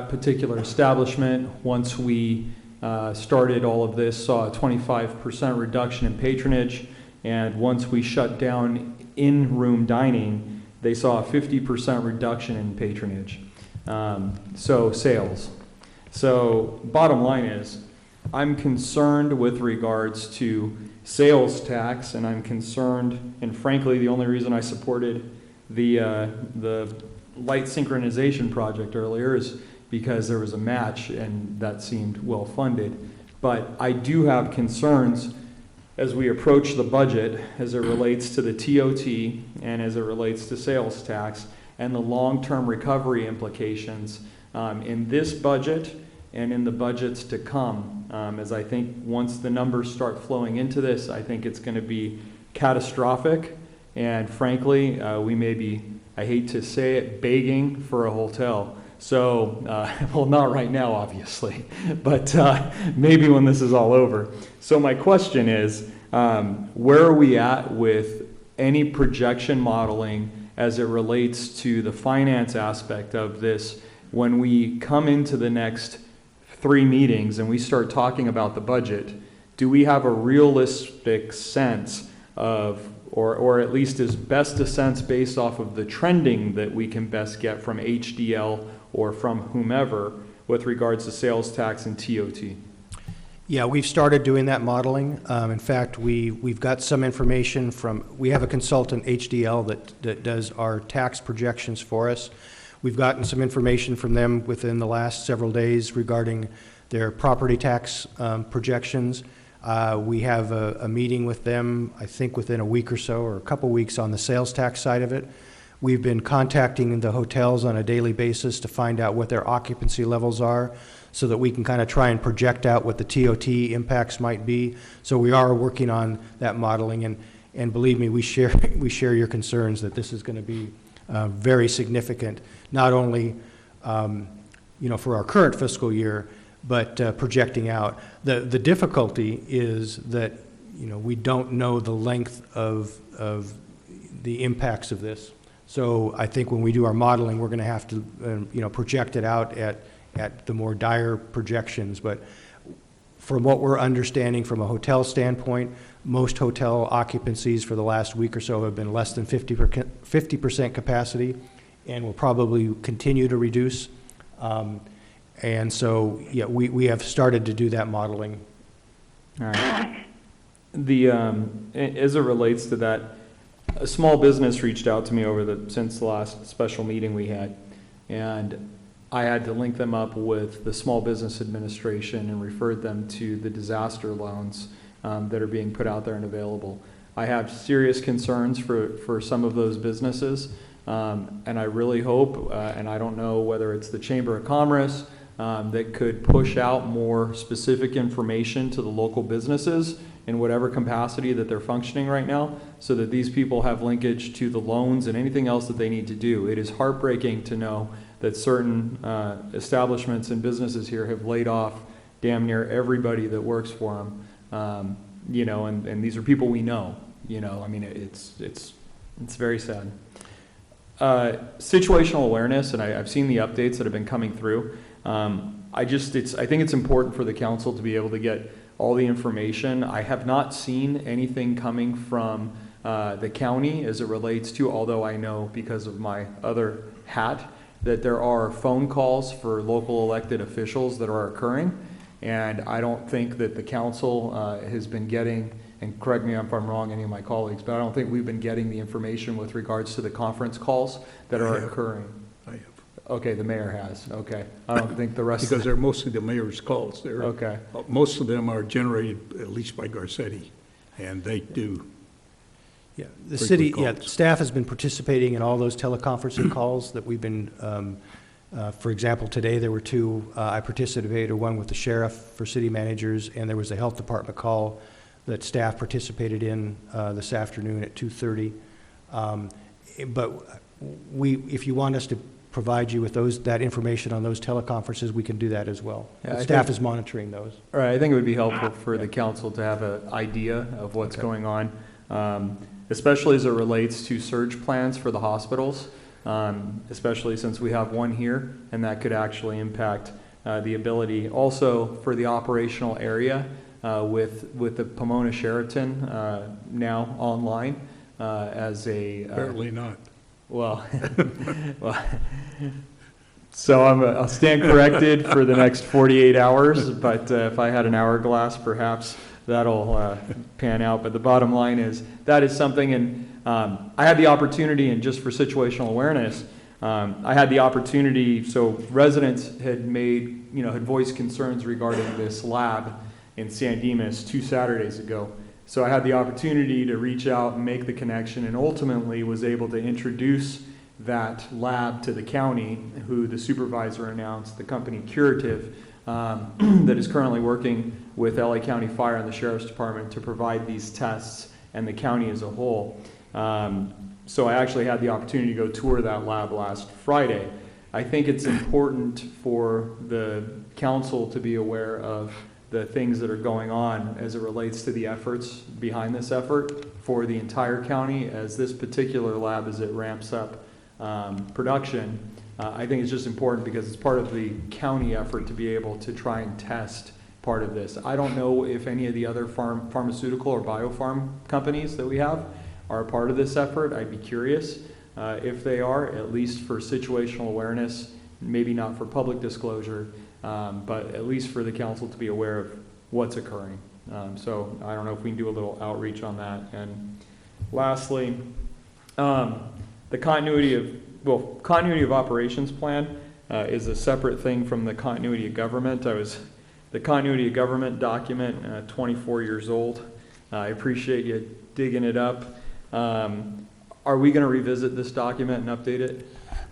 particular establishment, once we started all of this, saw a 25% reduction in patronage, and once we shut down in-room dining, they saw a 50% reduction in patronage. So sales. So bottom line is, I'm concerned with regards to sales tax, and I'm concerned, and frankly, the only reason I supported the light synchronization project earlier is because there was a match and that seemed well funded. But I do have concerns as we approach the budget as it relates to the TOT and as it relates to sales tax and the long-term recovery implications in this budget and in the budgets to come. As I think once the numbers start flowing into this, I think it's going to be catastrophic. And frankly, we may be, I hate to say it, begging for a hotel. So, well, not right now, obviously, but maybe when this is all over. So my question is, where are we at with any projection modeling as it relates to the finance aspect of this when we come into the next 3 meetings and we start talking about the budget? Do we have a realistic sense of, or at least as best a sense based off of the trending that we can best get from HDL or from whomever with regards to sales tax and TOT? Yeah, we've started doing that modeling. In fact, we've got some information we have a consultant, HDL, that does our tax projections for us. We've gotten some information from them within the last several days regarding their property tax projections. We have a meeting with them, I think within a week or so, or a couple weeks, on the sales tax side of it. We've been contacting the hotels on a daily basis to find out what their occupancy levels are, so that we can kind of try and project out what the TOT impacts might be. So we are working on that modeling, and believe me, we share your concerns that this is going to be very significant, not only for our current fiscal year, but projecting out. The difficulty is that we don't know the length of the impacts of this. So I think when we do our modeling, we're going to have to project it out at the more dire projections. But from what we're understanding from a hotel standpoint, most hotel occupancies for the last week or so have been less than 50% capacity, and will probably continue to reduce. And so, yeah, we have started to do that modeling. All right. As it relates to that, a small business reached out to me since the last special meeting we had, and I had to link them up with the Small Business Administration and referred them to the disaster loans that are being put out there and available. I have serious concerns for some of those businesses, and I really hope, and I don't know whether it's the Chamber of Commerce that could push out more specific information to the local businesses in whatever capacity that they're functioning right now, so that these people have linkage to the loans and anything else that they need to do. It is heartbreaking to know that certain establishments and businesses here have laid off damn near everybody that works for them. And these are people we know. I mean, it's very sad. Situational awareness, and I've seen the updates that have been coming through. I think it's important for the council to be able to get all the information. I have not seen anything coming from the county as it relates to, although I know because of my other hat, that there are phone calls for local elected officials that are occurring. And I don't think that the council has been getting, and correct me if I'm wrong, any of my colleagues, but I don't think we've been getting the information with regards to the conference calls that are occurring. I have. Okay, the mayor has. Okay. I don't think the rest Because they're mostly the mayor's calls. Okay. Most of them are generated, at least by Garcetti, and they do. Yeah, the city, staff has been participating in all those teleconferencing calls that we've been, for example, today there were two. I participated, one with the sheriff for city managers, and there was a health department call that staff participated in this afternoon at 2:30. But if you want us to provide you with that information on those teleconferences, we can do that as well. Yeah, staff is monitoring those. All right, I think it would be helpful for the council to have an idea of what's going on, especially as it relates to surge plans for the hospitals, especially since we have one here, and that could actually impact the ability. Also, for the operational area with the Pomona Sheraton now online as a... Apparently not. Well, so I'll stand corrected for the next 48 hours, but if I had an hourglass, perhaps that'll pan out. But the bottom line is that is something, and I had the opportunity, and just for situational awareness, I had the opportunity, so residents had voiced concerns regarding this lab in San Dimas 2 Saturdays ago. So I had the opportunity to reach out and make the connection, and ultimately was able to introduce that lab to the county, who the supervisor announced, the company Curative, that is currently working with LA County Fire and the Sheriff's Department to provide these tests, and the county as a whole. So I actually had the opportunity to go tour that lab last Friday. I think it's important for the council to be aware of the things that are going on as it relates to the efforts behind this effort for the entire county, as this particular lab, as it ramps up production. I think it's just important because it's part of the county effort to be able to try and test part of this. I don't know if any of the other pharmaceutical or biopharm companies that we have are a part of this effort. I'd be curious if they are, at least for situational awareness, maybe not for public disclosure, but at least for the council to be aware of what's occurring. So I don't know if we can do a little outreach on that. And lastly, the continuity of operations plan is a separate thing from the continuity of government. The continuity of government document, 24 years old. I appreciate you digging it up. Are we going to revisit this document and update it?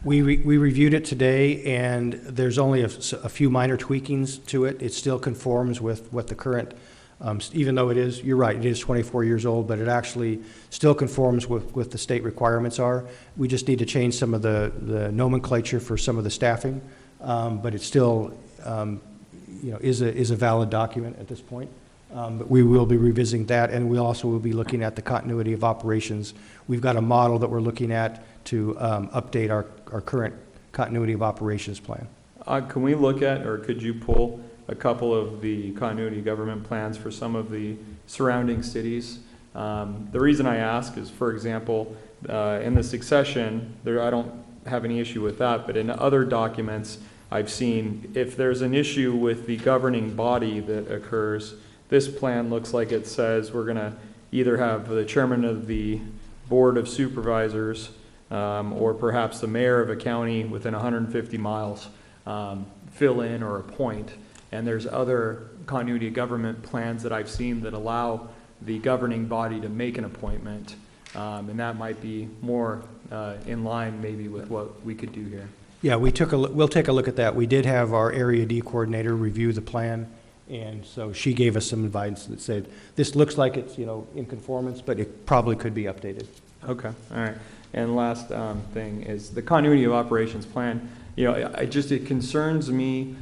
We reviewed it today, and there's only a few minor tweakings to it. It still conforms with what the current, even though it is, you're right, it is 24 years old, but it actually still conforms with the state requirements are. We just need to change some of the nomenclature for some of the staffing, but it still is a valid document at this point. But we will be revisiting that, and we also will be looking at the continuity of operations. We've got a model that we're looking at to update our current continuity of operations plan. Can we look at, or could you pull a couple of the continuity government plans for some of the surrounding cities? The reason I ask is, for example, in the succession, I don't have any issue with that, but in other documents I've seen, if there's an issue with the governing body that occurs, this plan looks like it says we're going to either have the chairman of the board of supervisors or perhaps the mayor of a county within 150 miles fill in or appoint. And there's other continuity of government plans that I've seen that allow the governing body to make an appointment. And that might be more in line maybe with what we could do here. Yeah, we'll take a look at that. We did have our Area D coordinator review the plan, and so she gave us some advice that said, this looks like it's, in conformance, but it probably could be updated. Okay, all right. And last thing is the continuity of operations plan. It concerns me,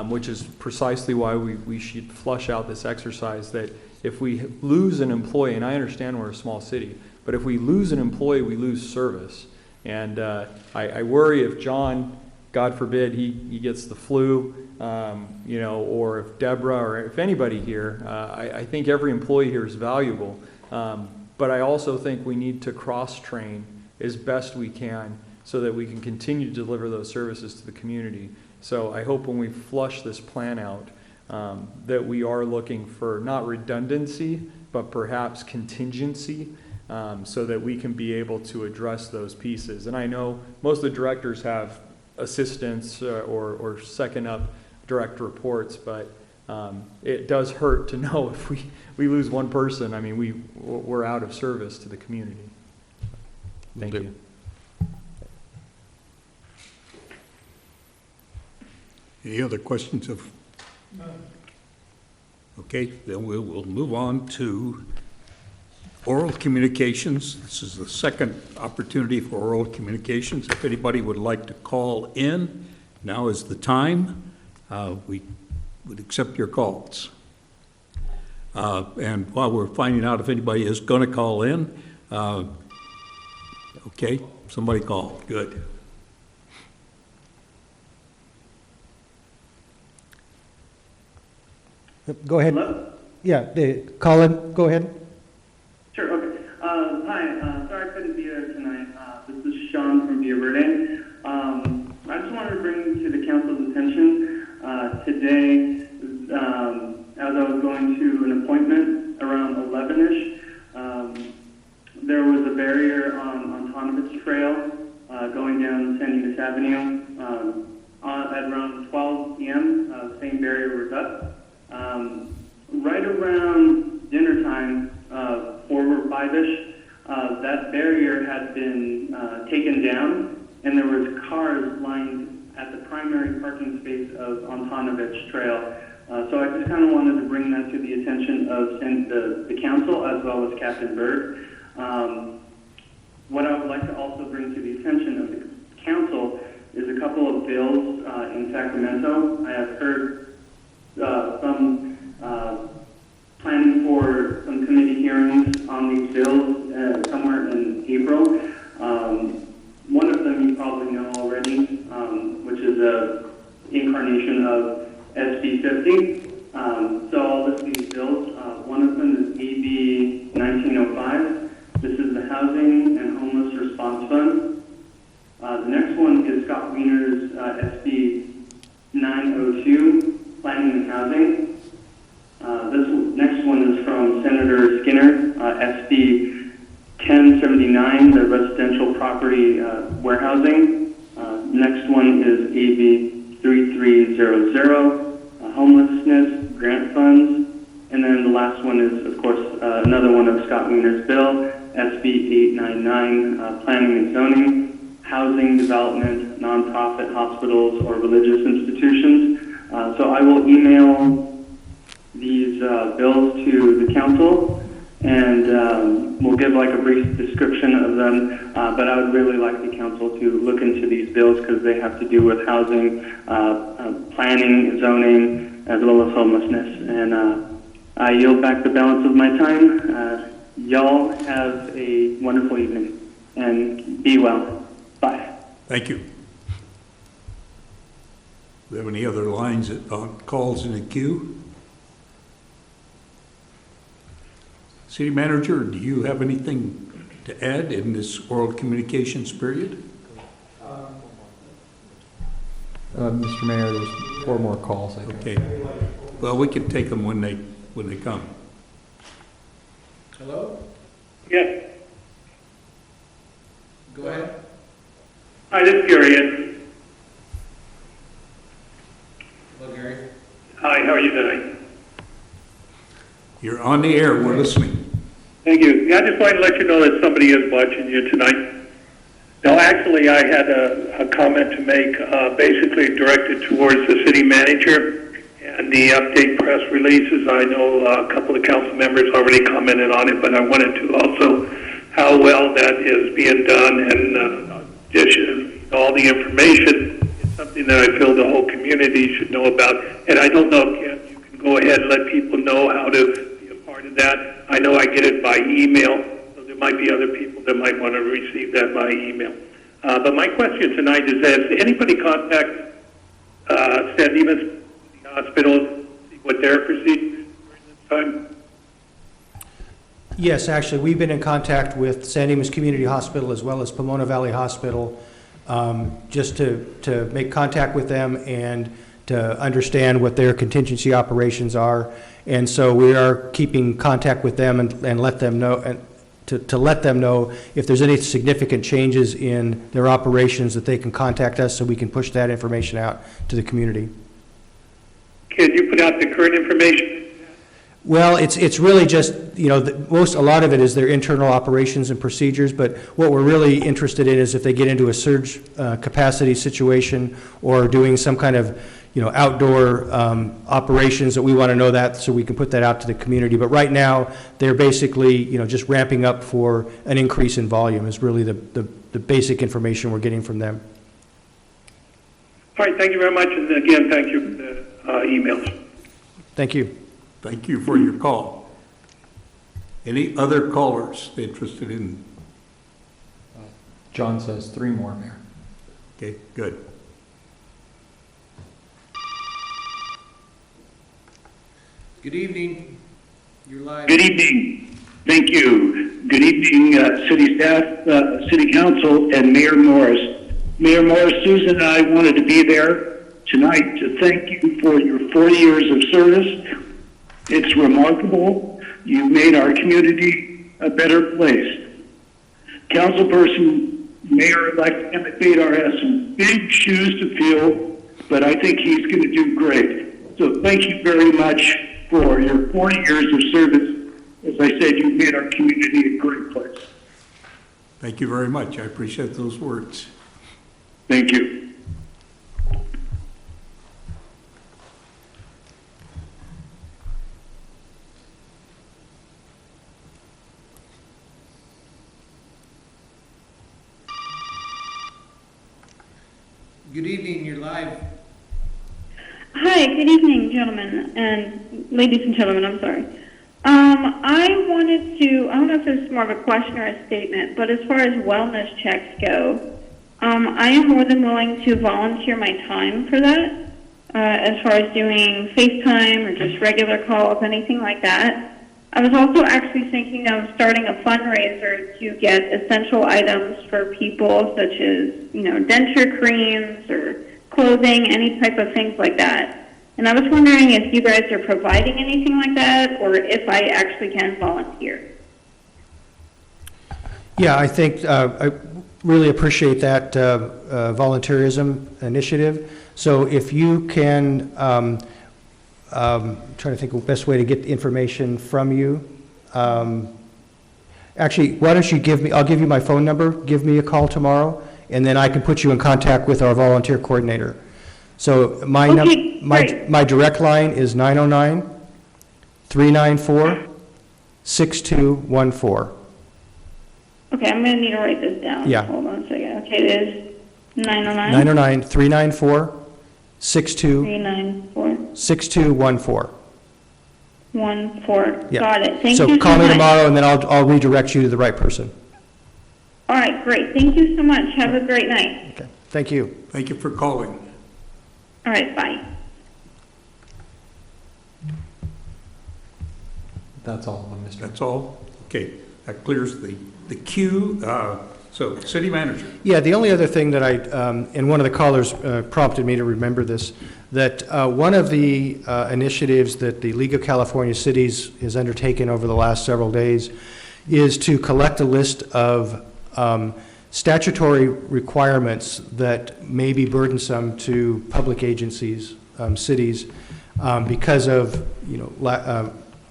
which is precisely why we should flush out this exercise, that if we lose an employee, and I understand we're a small city, but if we lose an employee, we lose service. And I worry if John, God forbid, he gets the flu, or if Deborah or if anybody here, I think every employee here is valuable. But I also think we need to cross-train as best we can so that we can continue to deliver those services to the community. So I hope when we flush this plan out, that we are looking for not redundancy, but perhaps contingency, so that we can be able to address those pieces. And I know most of the directors have assistants or second up direct reports, but it does hurt to know if we lose one person, we're out of service to the community. Thank you. Any other questions of? Okay, then we'll move on to oral communications. This is the second opportunity for oral communications. If anybody would like to call in, now is the time. We would accept your calls. And while we're finding out if anybody is going to call in, okay, somebody called. Good. Go ahead. Hello? Yeah, Colin, go ahead. Sure, okay. Hi, sorry I couldn't be there tonight. This is Sean from Villa Verde. I just wanted to bring to the council's attention today, as I was going to an appointment around 11-ish, there was a barrier on Tonovich Trail going down San Dimas Avenue. At around 12 p.m., the same barrier was up. Right around dinner time, 4 or 5-ish, that barrier had been taken down, and there was cars lined at the primary parking space on Tonovich Trail. So I just kind of wanted to bring that to the attention of the council as well as Captain Berg. What I would like to also bring to the attention of the council is a couple of bills in Sacramento. I have heard some planning for some committee hearings on these bills somewhere in April. One of them you probably know already, which is a incarnation of SB 50. So I'll list these bills. One of them is AB 1905. This is the Housing and Homeless Response Fund. The next one is Scott Wiener's SB 902, Planning and Housing. Skinner, SB 1079, the residential property warehousing. Next one is AB 3300, homelessness grant funds. And then the last one is, of course, another one of Scott Wiener's bill, SB 899, planning and zoning, housing development, nonprofit hospitals or religious institutions. So I will email these bills to the council, and we'll give like a brief description of them, but I would really like the council to look into these bills because they have to do with housing, planning, zoning, as well as homelessness. And I yield back the balance of my time. Y'all have a wonderful evening, and be well. Bye. Thank you. Do we have any other lines, calls in the queue? City Manager, do you have anything to add in this oral communications period? Mr. Mayor, there's 4 more calls, I think. Okay. Well, we can take them when they come. Hello? Yes. Go ahead. Hi, this is Gary. Hello, Gary. Hi, how are you today? You're on the air. We're listening. Thank you. Yeah, I just wanted to let you know that somebody is watching you tonight. No, actually, I had a comment to make, basically directed towards the city manager and the update press releases. I know a couple of council members already commented on it, but I wanted to also how well that is being done, and all the information is something that I feel the whole community should know about. And I don't know, Ken, you can go ahead and let people know how to be a part of that. I know I get it by email, so there might be other people that might want to receive that by email. But my question tonight is, has anybody contact San Dimas Hospital, see what their procedures during this time? Yes, actually, we've been in contact with San Dimas Community Hospital as well as Pomona Valley Hospital, just to make contact with them and to understand what their contingency operations are. And so we are keeping contact with them and let them know, and to let them know if there's any significant changes in their operations, that they can contact us so we can push that information out to the community. Can you put out the current information? Well, it's really just, you know, a lot of it is their internal operations and procedures, but what we're really interested in is if they get into a surge capacity situation or doing some kind of, you know, outdoor operations, that we want to know that so we can put that out to the community. But right now, they're basically, you know, just ramping up for an increase in volume is really the basic information we're getting from them. All right, thank you very much. And again, thank you for the emails. Thank you. Thank you for your call. Any other callers interested in? John says 3 more, Mayor. Okay, good. Good evening. You're live. Good evening. Thank you. Good evening, city staff, city council, and Mayor Morris. Mayor Morris, Susan and I wanted to be there tonight to thank you for your 40 years of service. It's remarkable. You've made our community a better place. Councilperson, Mayor-elect Emmett Badar has some big shoes to fill, but I think he's going to do great. So thank you very much for your 40 years of service. As I said, you've made our community a great place. Thank you very much. I appreciate those words. Thank you. Good evening, you're live. Hi, good evening, gentlemen, and ladies and gentlemen, I'm sorry. I don't know if this is more of a question or a statement, but as far as wellness checks go, I am more than willing to volunteer my time for that, as far as doing FaceTime or just regular calls, anything like that. I was also actually thinking of starting a fundraiser to get essential items for people, such as, you know, denture creams or clothing, any type of things like that. And I was wondering if you guys are providing anything like that, or if I actually can volunteer. Yeah, I think I really appreciate that volunteerism initiative. So if you can, trying to think of the best way to get the information from you. Actually, why don't you give me, I'll give you my phone number, give me a call tomorrow, and then I can put you in contact with our volunteer coordinator. So my my direct line is 909-394-6214. Okay, I'm going to need to write this down. Yeah. Hold on a second. Okay, it is 909? 909-394-6214. 6214. 14. Yeah. Got it. Thank you so So much. call me tomorrow, and then I'll redirect you to the right person. All right, great. Thank you so much. Have a great night. Okay. Thank you. Thank you for calling. All right, bye. That's all, Mr. That's all? Okay, that clears the queue. So, city manager. Yeah, the only other thing that and one of the callers prompted me to remember this, that one of the initiatives that the League of California Cities has undertaken over the last several days is to collect a list of statutory requirements that may be burdensome to public agencies, cities, because of,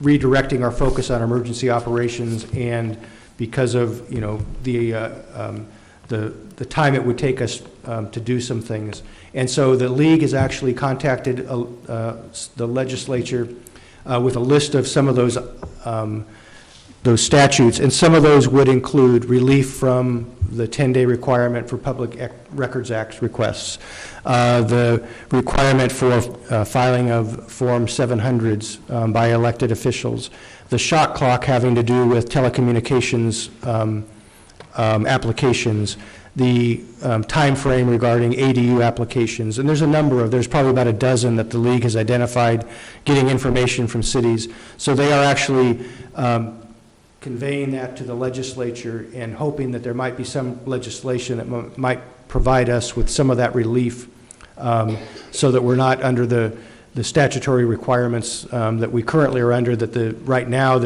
redirecting our focus on emergency operations, and because of, the time it would take us to do some things. And so the league has actually contacted the legislature with a list of some of those statutes, and some of those would include relief from the 10-day requirement for Public Records Act requests, the requirement for filing of Form 700s by elected officials, the shot clock having to do with telecommunications applications, the time frame regarding ADU applications, and there's probably about a dozen that the league has identified, getting information from cities. So they are actually conveying that to the legislature and hoping that there might be some legislation that might provide us with some of that relief, so that we're not under the statutory requirements that we currently are under, that right now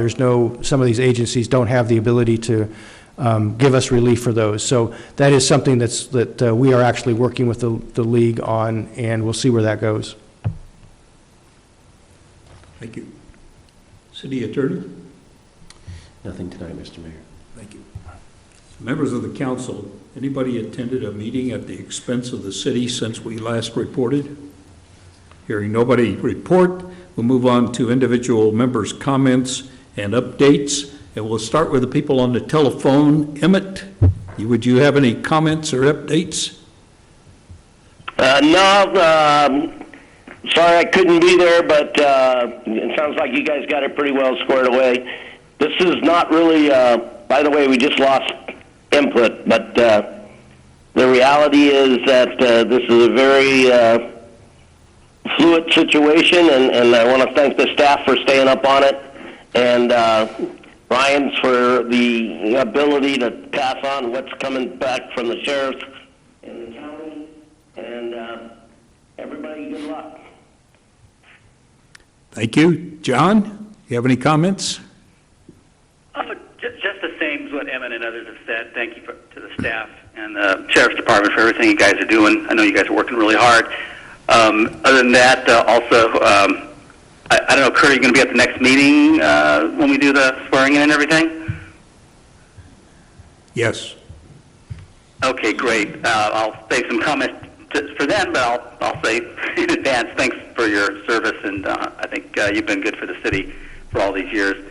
some of these agencies don't have the ability to give us relief for those. So that is something that we are actually working with the league on, and we'll see where that goes. Thank you. City Attorney? Nothing tonight, Mr. Mayor. Thank you. Members of the council, anybody attended a meeting at the expense of the city since we last reported? Hearing nobody report, we'll move on to individual members' comments and updates. And we'll start with the people on the telephone. Emmett, would you have any comments or updates? No, sorry I couldn't be there, but it sounds like you guys got it pretty well squared away. This is not really, by the way, we just lost input, but the reality is that this is a very fluid situation, and I want to thank the staff for staying up on it, and Ryan's for the ability to pass on what's coming back from the sheriff and the county, and everybody good luck. Thank you. John, you have any comments? Just the same as what Emmett and others have said. Thank you to the staff and the Sheriff's Department for everything you guys are doing. I know you guys are working really hard. Other than that, also, I don't know, Kurt, are you going to be at the next meeting when we do the swearing in and everything? Yes. Okay, great. I'll save some comments for them, but I'll say in advance, thanks for your service, and I think you've been good for the city for all these years.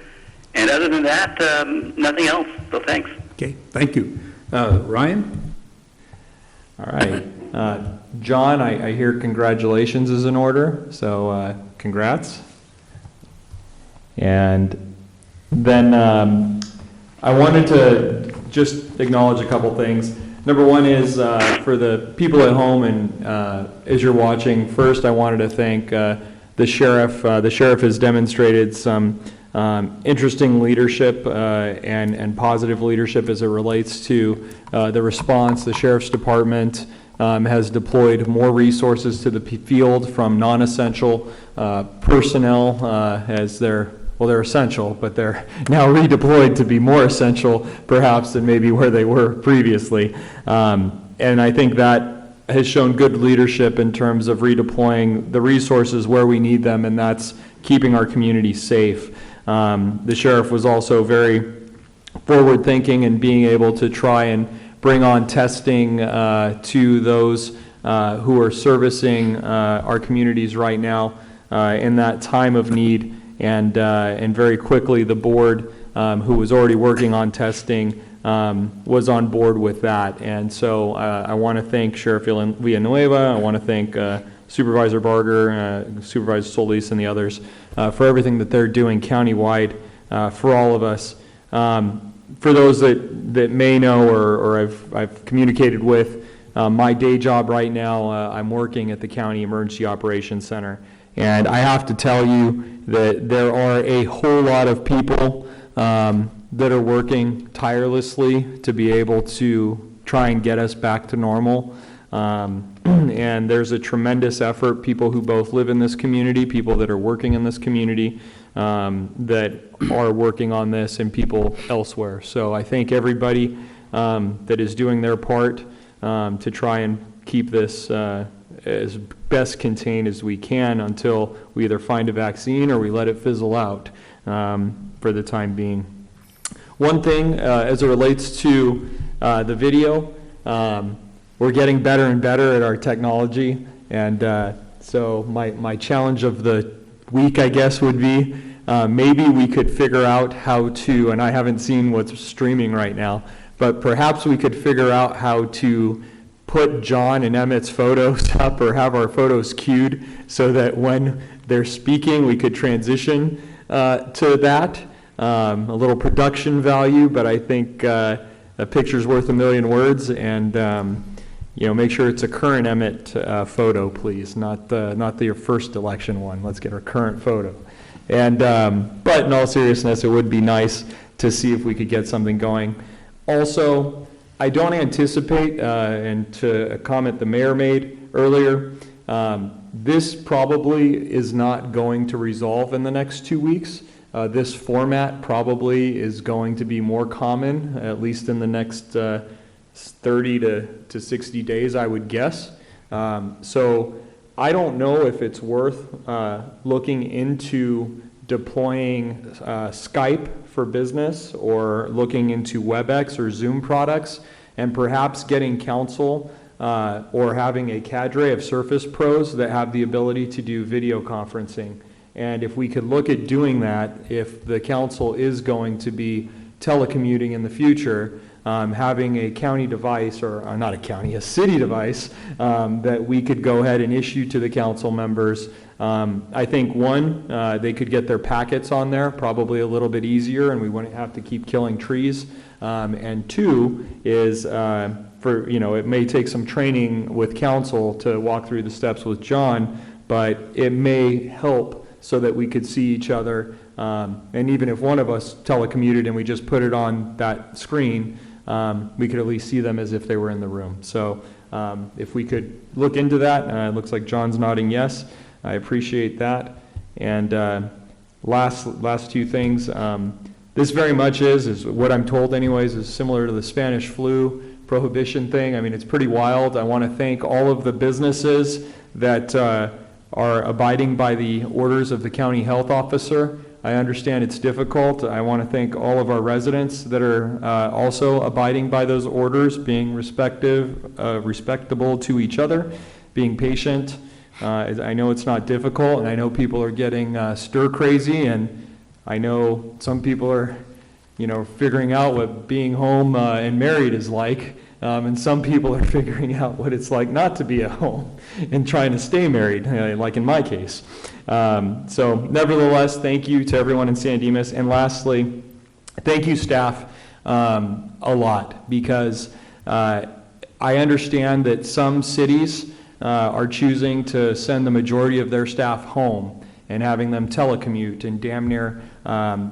And other than that, nothing else, so thanks. Okay, thank you. Ryan? All right. John, I hear congratulations is in order, so congrats. And then I wanted to just acknowledge a couple things. Number one is for the people at home, and as you're watching, first I wanted to thank the sheriff. The sheriff has demonstrated some interesting leadership and positive leadership as it relates to the response. The Sheriff's Department has deployed more resources to the field from non-essential personnel as they're essential, but they're now redeployed to be more essential perhaps than maybe where they were previously. And I think that has shown good leadership in terms of redeploying the resources where we need them, and that's keeping our community safe. The sheriff was also very forward-thinking and being able to try and bring on testing to those who are servicing our communities right now in that time of need. And very quickly, the board, who was already working on testing, was on board with that. And so I want to thank Sheriff Villanueva. I want to thank Supervisor Barger, Supervisor Solis, and the others for everything that they're doing countywide for all of us. For those that may know or I've communicated with, my day job right now, I'm working at the County Emergency Operations Center. And I have to tell you that there are a whole lot of people that are working tirelessly to be able to try and get us back to normal. And there's a tremendous effort, people who both live in this community, people that are working in this community, that are working on this, and people elsewhere. So I thank everybody that is doing their part to try and keep this as best contained as we can until we either find a vaccine or we let it fizzle out for the time being. One thing as it relates to the video, we're getting better and better at our technology, and so my challenge of the week, I guess, would be maybe we could figure out how to, and I haven't seen what's streaming right now, but perhaps we could figure out how to put John and Emmett's photos up or have our photos queued so that when they're speaking we could transition to that. A little production value, but I think a picture's worth a million words, and make sure it's a current Emmett photo, please, not your first election one. Let's get our current photo. And but in all seriousness, it would be nice to see if we could get something going. Also, I don't anticipate, and to a comment the mayor made earlier, this probably is not going to resolve in the next 2 weeks. This format probably is going to be more common, at least in the next 30 to 60 days, I would guess. So I don't know if it's worth looking into deploying Skype for business or looking into WebEx or Zoom products, and perhaps getting council or having a cadre of Surface pros that have the ability to do video conferencing. And if we could look at doing that, if the council is going to be telecommuting in the future, having a county device, or not a county, a city device, that we could go ahead and issue to the council members. I think one, they could get their packets on there probably a little bit easier, and we wouldn't have to keep killing trees. And two is, it may take some training with council to walk through the steps with John, but it may help so that we could see each other. And even if one of us telecommuted and we just put it on that screen, we could at least see them as if they were in the room. So if we could look into that, it looks like John's nodding yes. I appreciate that. And last two things. This very much is what I'm told anyways, is similar to the Spanish flu prohibition thing. I mean, it's pretty wild. I want to thank all of the businesses that are abiding by the orders of the county health officer. I understand it's difficult. I want to thank all of our residents that are also abiding by those orders, being respectable to each other, being patient. I know it's not difficult, and I know people are getting stir crazy, and I know some people are, figuring out what being home and married is like. And some people are figuring out what it's like not to be at home and trying to stay married, like in my case. So nevertheless, thank you to everyone in San Dimas. And lastly, thank you, staff, a lot, because I understand that some cities are choosing to send the majority of their staff home and having them telecommute and damn near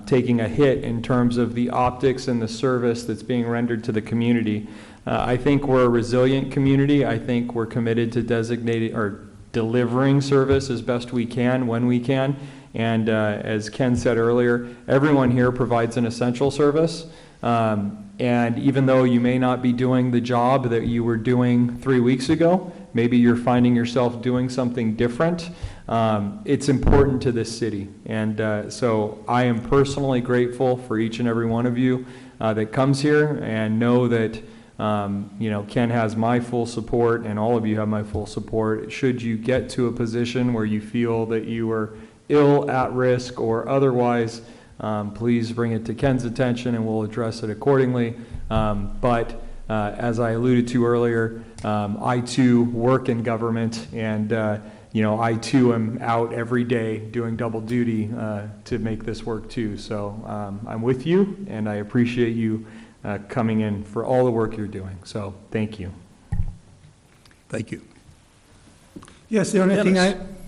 taking a hit in terms of the optics and the service that's being rendered to the community. I think we're a resilient community. I think we're committed to designating or delivering service as best we can when we can. And as Ken said earlier, everyone here provides an essential service. And even though you may not be doing the job that you were doing 3 weeks ago, maybe you're finding yourself doing something different, it's important to this city. And so I am personally grateful for each and every one of you that comes here, and know that Ken has my full support, and all of you have my full support. Should you get to a position where you feel that you are ill, at risk, or otherwise, please bring it to Ken's attention and we'll address it accordingly. But as I alluded to earlier, I too work in government, and I too am out every day doing double duty to make this work too. So I'm with you, and I appreciate you coming in for all the work you're doing. So thank you. Thank you. Yes, the only thing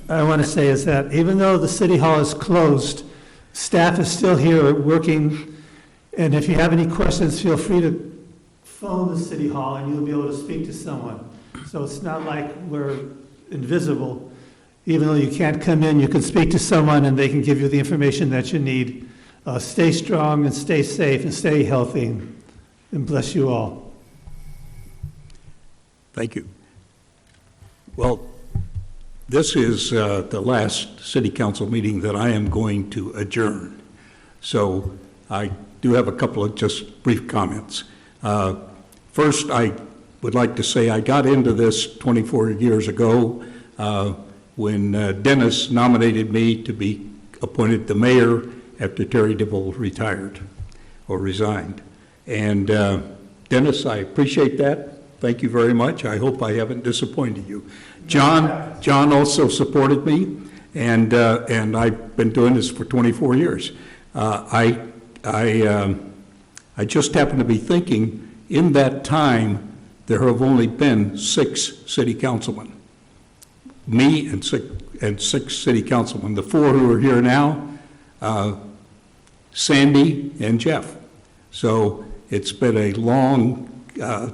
I want to say is that even though the City Hall is closed, staff is still here working, and if you have any questions, feel free to phone the City Hall and you'll be able to speak to someone. So it's not like we're invisible. Even though you can't come in, you can speak to someone and they can give you the information that you need. Stay strong and stay safe and stay healthy, and bless you all. Thank you. Well, this is the last City Council meeting that I am going to adjourn. So I do have a couple of just brief comments. First, I would like to say I got into this 24 years ago when Dennis nominated me to be appointed the mayor after Terry DeVoe retired or resigned. And Dennis, I appreciate that. Thank you very much. I hope I haven't disappointed you. John also supported me, and I've been doing this for 24 years. I just happen to be thinking, in that time, there have only been 6 city councilmen. Me and six city councilmen. The 4 who are here now, Sandy and Jeff. So it's been a long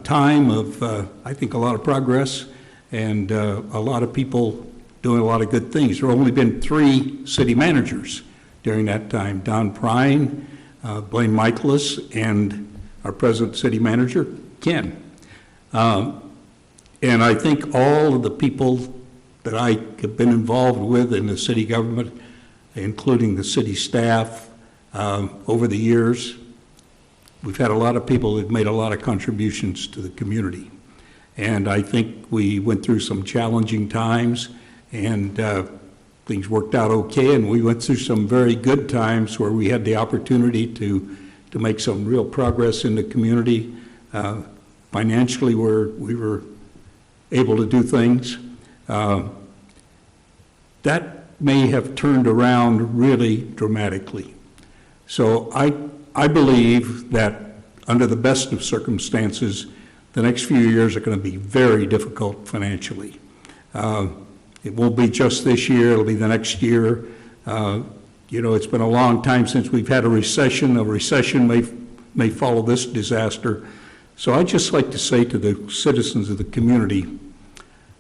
time of, I think, a lot of progress, and a lot of people doing a lot of good things. There have only been 3 city managers during that time: Don Prine, Blaine Michaelis, and our present city manager, Ken. And I think all of the people that I have been involved with in the city government, including the city staff, over the years, we've had a lot of people that made a lot of contributions to the community. And I think we went through some challenging times, and things worked out okay, and we went through some very good times where we had the opportunity to make some real progress in the community. Financially, we were able to do things. That may have turned around really dramatically. So I believe that under the best of circumstances, the next few years are going to be very difficult financially. It won't be just this year, it'll be the next year. It's been a long time since we've had a recession. A recession may follow this disaster. So I'd just like to say to the citizens of the community,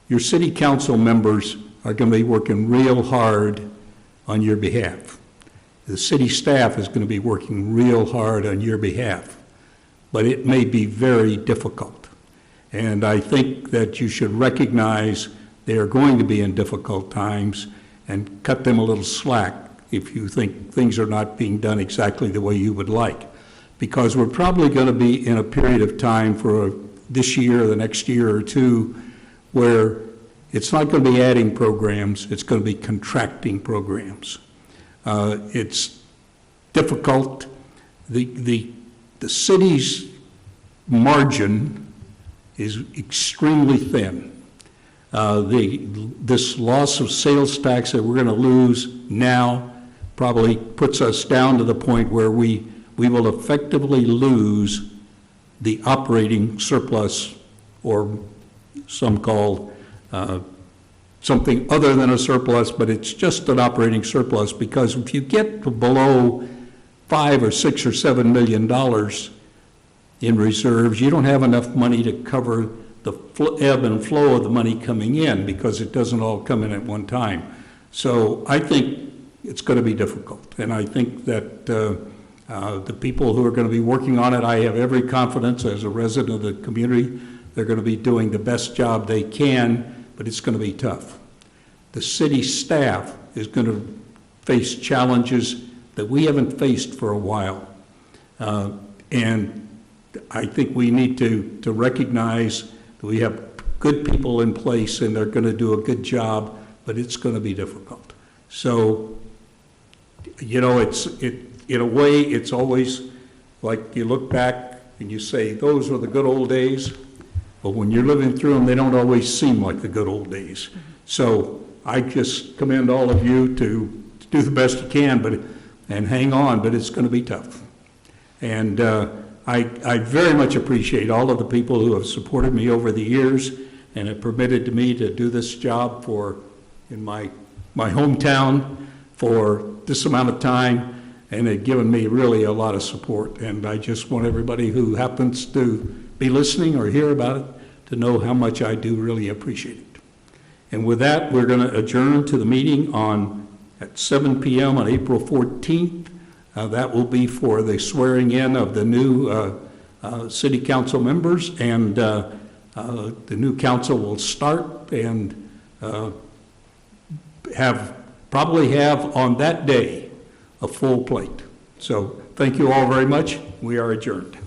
your city council members are going to be working real hard on your behalf. The city staff is going to be working real hard on your behalf, but it may be very difficult. And I think that you should recognize they are going to be in difficult times and cut them a little slack if you think things are not being done exactly the way you would like. Because we're probably going to be in a period of time for this year or the next year or two where it's not going to be adding programs, it's going to be contracting programs. It's difficult. The city's margin is extremely thin. This loss of sales tax that we're going to lose now probably puts us down to the point where we will effectively lose the operating surplus, or some call something other than a surplus, but it's just an operating surplus, because if you get to below $5 or $6 or $7 million in reserves, you don't have enough money to cover the ebb and flow of the money coming in, because it doesn't all come in at one time. So I think it's going to be difficult, and I think that the people who are going to be working on it, I have every confidence as a resident of the community, they're going to be doing the best job they can, but it's going to be tough. The city staff is going to face challenges that we haven't faced for a while. And I think we need to recognize that we have good people in place and they're going to do a good job, but it's going to be difficult. So, you know, in a way, it's always like you look back and you say, those were the good old days, but when you're living through them, they don't always seem like the good old days. So I just commend all of you to do the best you can, and hang on, but it's going to be tough. And I very much appreciate all of the people who have supported me over the years and have permitted me to do this job in my hometown for this amount of time, and have given me really a lot of support. And I just want everybody who happens to be listening or hear about it to know how much I do really appreciate it. And with that, we're going to adjourn to the meeting at 7 p.m. on April 14th. That will be for the swearing in of the new city council members, and the new council will start and probably have on that day a full plate. So thank you all very much. We are adjourned.